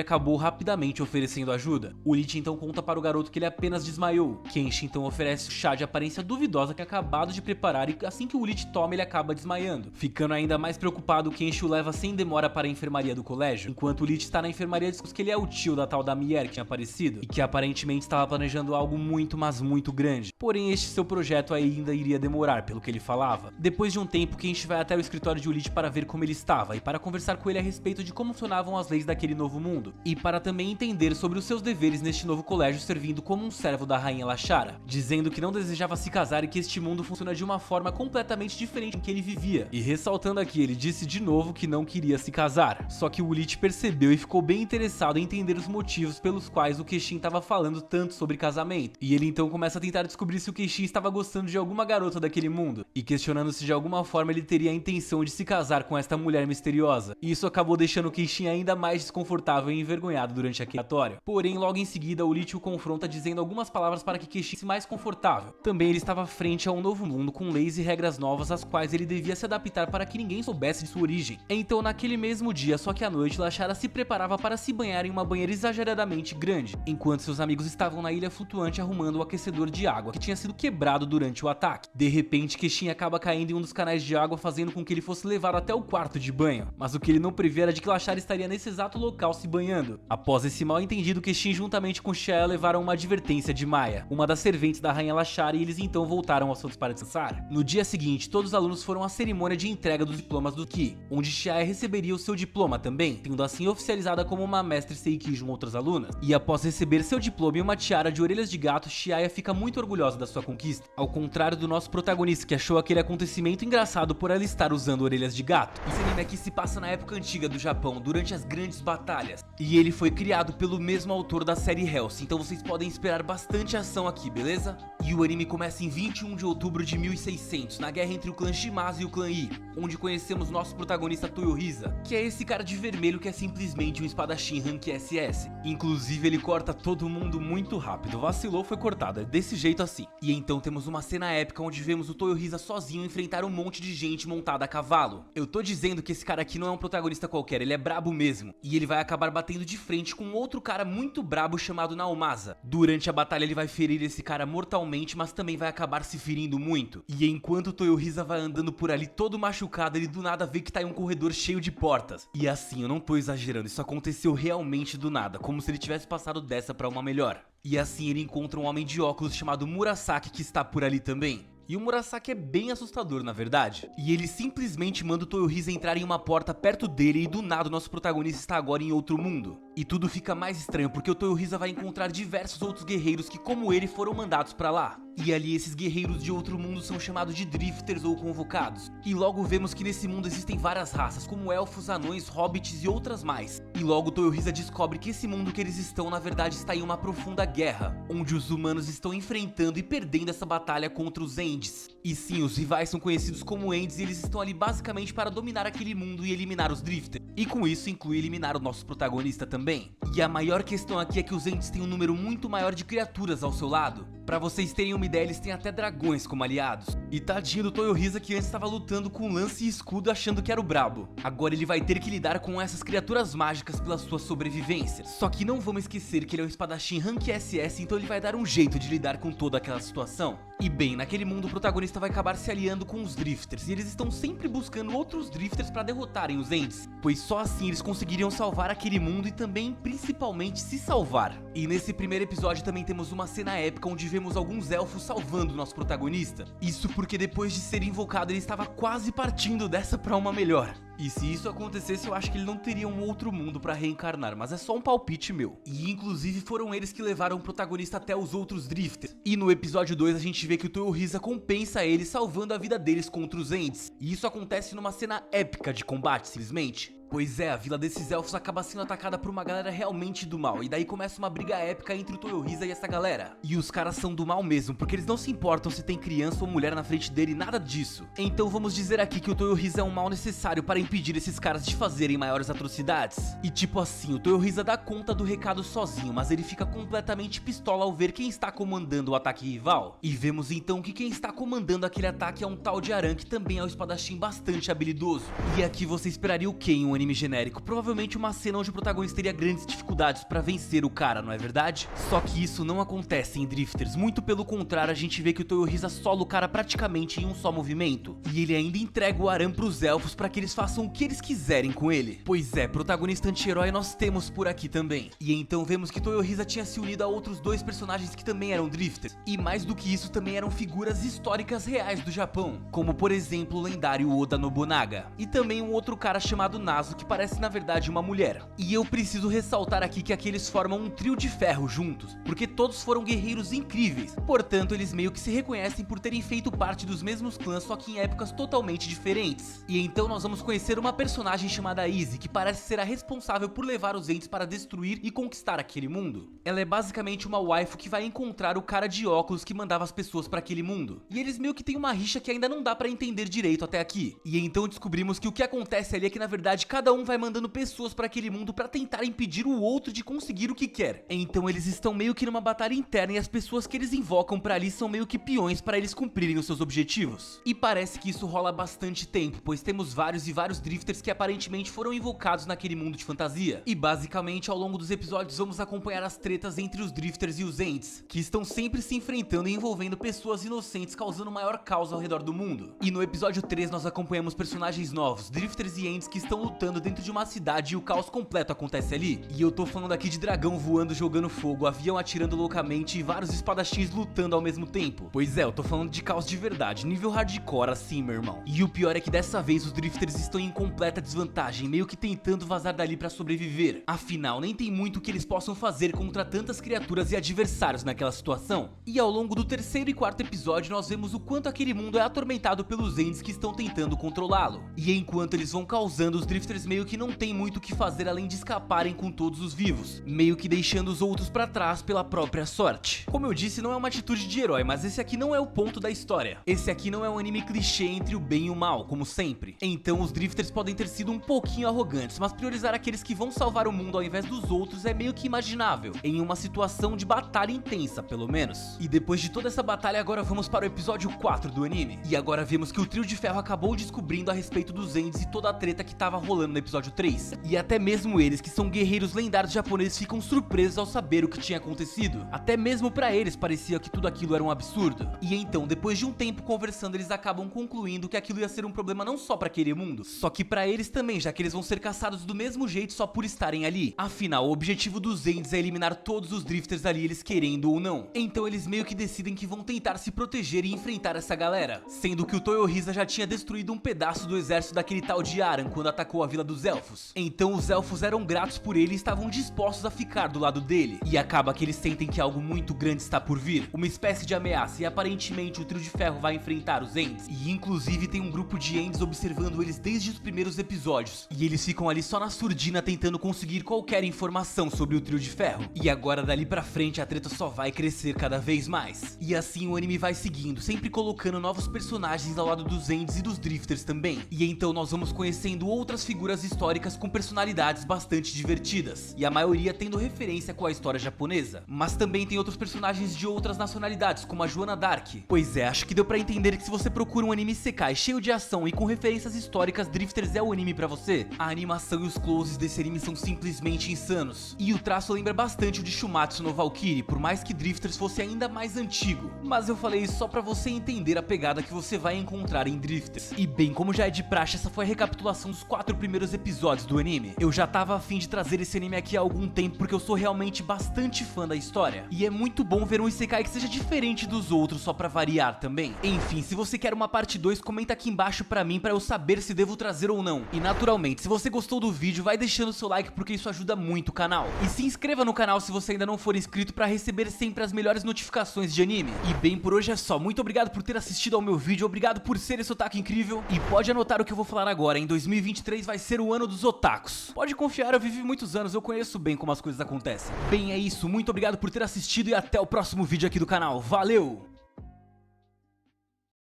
acabou rapidamente oferecendo ajuda. O Lich então conta para o garoto que ele apenas desmaiou. Kenshi então oferece o chá de aparência duvidosa que é acabado de preparar, e assim que o Lich toma, ele acaba desmaiando. Ficando ainda mais preocupado, Kenshi o leva sem demora para a enfermaria do colégio. Enquanto o Lich está na enfermaria, descobre que ele é o tio da tal Damier que tinha aparecido, e que aparentemente estava planejando algo muito, mas muito grande. Porém, este seu projeto ainda iria demorar, pelo que ele falava. Depois de um tempo, Kenshi vai até o escritório de Ulich para ver como ele estava, e para conversar com ele a respeito de como funcionavam as leis daquele novo mundo, e para também entender sobre os seus deveres neste novo colégio, servindo como um servo da rainha Lashara, dizendo que não desejava se casar e que este mundo funciona de uma forma completamente diferente em que ele vivia. E ressaltando aqui, ele disse de novo que não queria se casar. Só que o Lich percebeu e ficou bem interessado em entender os motivos pelos quais o Kenshin estava falando tanto sobre casamento. E ele então começa a tentar descobrir se o Kenshin estava gostando de alguma garota daquele mundo, e questionando se de alguma forma ele teria a intenção de se casar com esta mulher misteriosa. E isso acabou deixando o Kenshin ainda mais desconfortável e envergonhado durante aquele relatório. Porém, logo em seguida, o Lich o confronta dizendo algumas palavras para que Kenshin se mais confortável. Também ele estava frente a um novo mundo com leis e regras novas às quais ele devia se adaptar para que ninguém soubesse de sua origem. Então, naquele mesmo dia, só que à noite, Lashara se preparava para se banhar em uma banheira exageradamente grande, enquanto seus amigos estavam na ilha flutuante arrumando o aquecedor de água que tinha sido quebrado durante o ataque. De repente, Kenshin acaba caindo em um dos canais de água, fazendo com que ele fosse levado até o quarto de banho. Mas o que ele não previa era de que Lashara estaria nesse exato local se banhando. Após esse mal entendido, Kenshin juntamente com Xia levaram uma advertência de Maya, uma das serventes da rainha Lashara, e eles então voltaram aos seus para descansar. No dia seguinte, todos os alunos foram à cerimônia de entrega dos diplomas do Ki, onde Xia receberia o seu diploma também, sendo assim oficializada como uma mestre Seiki junto a outras alunas. E após receber seu diploma e uma tiara de orelhas de gato, Xia fica muito orgulhosa da sua conquista, ao contrário do nosso protagonista, que achou aquele acontecimento engraçado por ela estar usando orelhas de gato. Esse anime aqui se passa na época antiga do Japão, durante as grandes batalhas, e ele foi criado pelo mesmo autor da série Hellsing, então vocês podem esperar bastante ação aqui, beleza? E o anime começa em 21 de outubro de 1600, na guerra entre o clã Shimazu e o clã Yi, onde conhecemos nosso protagonista Toyohisa, que é esse cara de vermelho que é simplesmente um espadachim rank SS. Inclusive ele corta todo mundo muito rápido, vacilou, foi cortado, é desse jeito assim. E então temos uma cena épica onde vemos o Toyohisa sozinho enfrentar um monte de gente montada a cavalo. Eu tô dizendo que esse cara aqui não é um protagonista qualquer, ele é brabo mesmo, e ele vai acabar batendo de frente com outro cara muito brabo chamado Naomasa. Durante a batalha ele vai ferir esse cara mortalmente, mas também vai acabar se ferindo muito. E enquanto o Toyohisa vai andando por ali todo machucado, ele do nada vê que tá em um corredor cheio de portas. E assim, eu não tô exagerando, isso aconteceu realmente do nada, como se ele tivesse passado dessa pra uma melhor. E assim ele encontra um homem de óculos chamado Murasaki que está por ali também. E o Murasaki é bem assustador, na verdade. E ele simplesmente manda o Toyohisa entrar em uma porta perto dele e do nada o nosso protagonista está agora em outro mundo. E tudo fica mais estranho porque o Toyohisa vai encontrar diversos outros guerreiros que, como ele, foram mandados pra lá. E ali esses guerreiros de outro mundo são chamados de drifters ou convocados. E logo vemos que nesse mundo existem várias raças, como elfos, anões, hobbits e outras mais. E logo o Toyohisa descobre que esse mundo que eles estão, na verdade, está em uma profunda guerra, onde os humanos estão enfrentando e perdendo essa batalha contra os Ents. E sim, os rivais são conhecidos como Ents e eles estão ali basicamente para dominar aquele mundo e eliminar os drifters. E com isso inclui eliminar o nosso protagonista também. E a maior questão aqui é que os Ents têm um número muito maior de criaturas ao seu lado. Pra vocês terem uma ideia, eles têm até dragões como aliados. E tadinho do Toyohisa, que antes estava lutando com lance e escudo achando que era o brabo. Agora ele vai ter que lidar com essas criaturas mágicas pela sua sobrevivência. Só que não vamos esquecer que ele é um espadachim rank SS, então ele vai dar um jeito de lidar com toda aquela situação. E bem, naquele mundo o protagonista vai acabar se aliando com os drifters, e eles estão sempre buscando outros drifters para derrotarem os Ents, pois só assim eles conseguiriam salvar aquele mundo e também, principalmente, se salvar. E nesse primeiro episódio também temos uma cena épica onde vemos alguns elfos salvando o nosso protagonista. Isso porque depois de ser invocado ele estava quase partindo dessa pra uma melhor. E se isso acontecesse, eu acho que ele não teria um outro mundo pra reencarnar, mas é só um palpite meu. E inclusive foram eles que levaram o protagonista até os outros drifters. E no episódio 2 a gente vê que o Toyohisa compensa eles salvando a vida deles contra os Ents. E isso acontece numa cena épica de combate, simplesmente. Pois é, a vila desses elfos acaba sendo atacada por uma galera realmente do mal, e daí começa uma briga épica entre o Toyohisa e essa galera. E os caras são do mal mesmo, porque eles não se importam se tem criança ou mulher na frente dele, nada disso. Então vamos dizer aqui que o Toyohisa é um mal necessário para impedir esses caras de fazerem maiores atrocidades. E tipo assim, o Toyohisa dá conta do recado sozinho, mas ele fica completamente pistola ao ver quem está comandando o ataque rival. E vemos então que quem está comandando aquele ataque é um tal de Aran, que também é um espadachim bastante habilidoso. E aqui você esperaria o que em um anime genérico? Provavelmente uma cena onde o protagonista teria grandes dificuldades pra vencer o cara, não é verdade? Só que isso não acontece em Drifters, muito pelo contrário, a gente vê que o Toyohisa sola o cara praticamente em um só movimento. E ele ainda entrega o Aran pros elfos pra que eles façam o que eles quiserem com ele. Pois é, protagonista anti-herói nós temos por aqui também. E então vemos que Toyohisa tinha se unido a outros dois personagens que também eram Drifters. E mais do que isso, também eram figuras históricas reais do Japão, como por exemplo o lendário Oda Nobunaga. E também um outro cara chamado Naso, braço que parece na verdade uma mulher. E eu preciso ressaltar aqui que aqueles formam um trio de ferro juntos, porque todos foram guerreiros incríveis, portanto eles meio que se reconhecem por terem feito parte dos mesmos clãs, só que em épocas totalmente diferentes. E então nós vamos conhecer uma personagem chamada Izzy, que parece ser a responsável por levar os Ents para destruir e conquistar aquele mundo. Ela é basicamente uma waifu que vai encontrar o cara de óculos que mandava as pessoas para aquele mundo. E eles meio que têm uma rixa que ainda não dá para entender direito até aqui. E então descobrimos que o que acontece ali é que na verdade cada um vai mandando pessoas para aquele mundo para tentar impedir o outro de conseguir o que quer. Então eles estão meio que numa batalha interna e as pessoas que eles invocam para ali são meio que peões para eles cumprirem os seus objetivos. E parece que isso rola há bastante tempo, pois temos vários drifters que aparentemente foram invocados naquele mundo de fantasia. E basicamente ao longo dos episódios vamos acompanhar as tretas entre os drifters e os Ents, que estão sempre se enfrentando e envolvendo pessoas inocentes, causando maior caos ao redor do mundo. E no episódio 3 nós acompanhamos personagens novos, drifters e Ents que estão lutando dentro de uma cidade e o caos completo acontece ali. E eu tô falando aqui de dragão voando, jogando fogo, avião atirando loucamente e vários espadachins lutando ao mesmo tempo. Pois é, eu tô falando de caos de verdade, nível hardcore assim, meu irmão. E o pior é que dessa vez os drifters estão em completa desvantagem, meio que tentando vazar dali pra sobreviver. Afinal, nem tem muito que eles possam fazer contra tantas criaturas e adversários naquela situação. E ao longo do terceiro e quarto episódio nós vemos o quanto aquele mundo é atormentado pelos Ents que estão tentando controlá-lo. E enquanto eles vão causando, os drifters meio que não tem muito o que fazer além de escaparem com todos os vivos, meio que deixando os outros pra trás pela própria sorte. Como eu disse, não é uma atitude de herói, mas esse aqui não é o ponto da história. Esse aqui não é um anime clichê entre o bem e o mal, como sempre. Então os drifters podem ter sido um pouquinho arrogantes, mas priorizar aqueles que vão salvar o mundo ao invés dos outros é meio que imaginável, em uma situação de batalha intensa, pelo menos. E depois de toda essa batalha, agora vamos para o episódio 4 do anime. E agora vemos que o trio de ferro acabou descobrindo a respeito dos Ents e toda a treta que tava rolando no episódio 3. E até mesmo eles, que são guerreiros lendários japoneses, ficam surpresos ao saber o que tinha acontecido. Até mesmo pra eles parecia que tudo aquilo era um absurdo. E então, depois de um tempo conversando, eles acabam concluindo que aquilo ia ser um problema não só pra aquele mundo, só que pra eles também, já que eles vão ser caçados do mesmo jeito só por estarem ali. Afinal, o objetivo dos Ents é eliminar todos os drifters ali, eles querendo ou não. Então eles meio que decidem que vão tentar se proteger e enfrentar essa galera, sendo que o Toyohisa já tinha destruído um pedaço do exército daquele tal de Aran quando atacou a Vila dos Elfos. Então os elfos eram gratos por ele e estavam dispostos a ficar do lado dele. E acaba que eles sentem que algo muito grande está por vir, uma espécie de ameaça, e aparentemente o trio de ferro vai enfrentar os Ents. E inclusive tem um grupo de Ents observando eles desde os primeiros episódios, e eles ficam ali só na surdina tentando conseguir qualquer informação sobre o trio de ferro. E agora dali pra frente a treta só vai crescer cada vez mais. E assim o anime vai seguindo, sempre colocando novos personagens ao lado dos Ents e dos drifters também. E então nós vamos conhecendo outras figuras históricas com personalidades bastante divertidas, e a maioria tendo referência com a história japonesa. Mas também tem outros personagens de outras nacionalidades, como a Joana Dark. Pois é, acho que deu pra entender que se você procura um anime isekai cheio de ação e com referências históricas, Drifters é o anime pra você. A animação e os closes desse anime são simplesmente insanos. E o traço lembra bastante o de Shumatsu no Valkyrie, por mais que Drifters fosse ainda mais antigo. Mas eu falei isso só pra você entender a pegada que você vai encontrar em Drifters. E bem, como já é de praxe, essa foi a recapitulação dos 4 primeiros episódios do anime. Eu já tava a fim de trazer esse anime aqui há algum tempo, porque eu sou realmente bastante fã da história. E é muito bom ver um isekai que seja diferente dos outros, só pra variar também. Enfim, se você quer uma parte 2, comenta aqui embaixo pra mim, pra eu saber se devo trazer ou não. E naturalmente, se você gostou do vídeo, vai deixando seu like, porque isso ajuda muito o canal. E se inscreva no canal se você ainda não for inscrito, pra receber sempre as melhores notificações de anime. E bem, por hoje é só. Muito obrigado por ter assistido ao meu vídeo, obrigado por ser esse otaku incrível. E pode anotar o que eu vou falar agora, em 2023 vai ser o ano dos otakus. Pode confiar, eu vivi muitos anos, eu conheço bem como as coisas acontecem. Bem, é isso, muito obrigado por ter assistido e até o próximo vídeo aqui do canal. Valeu!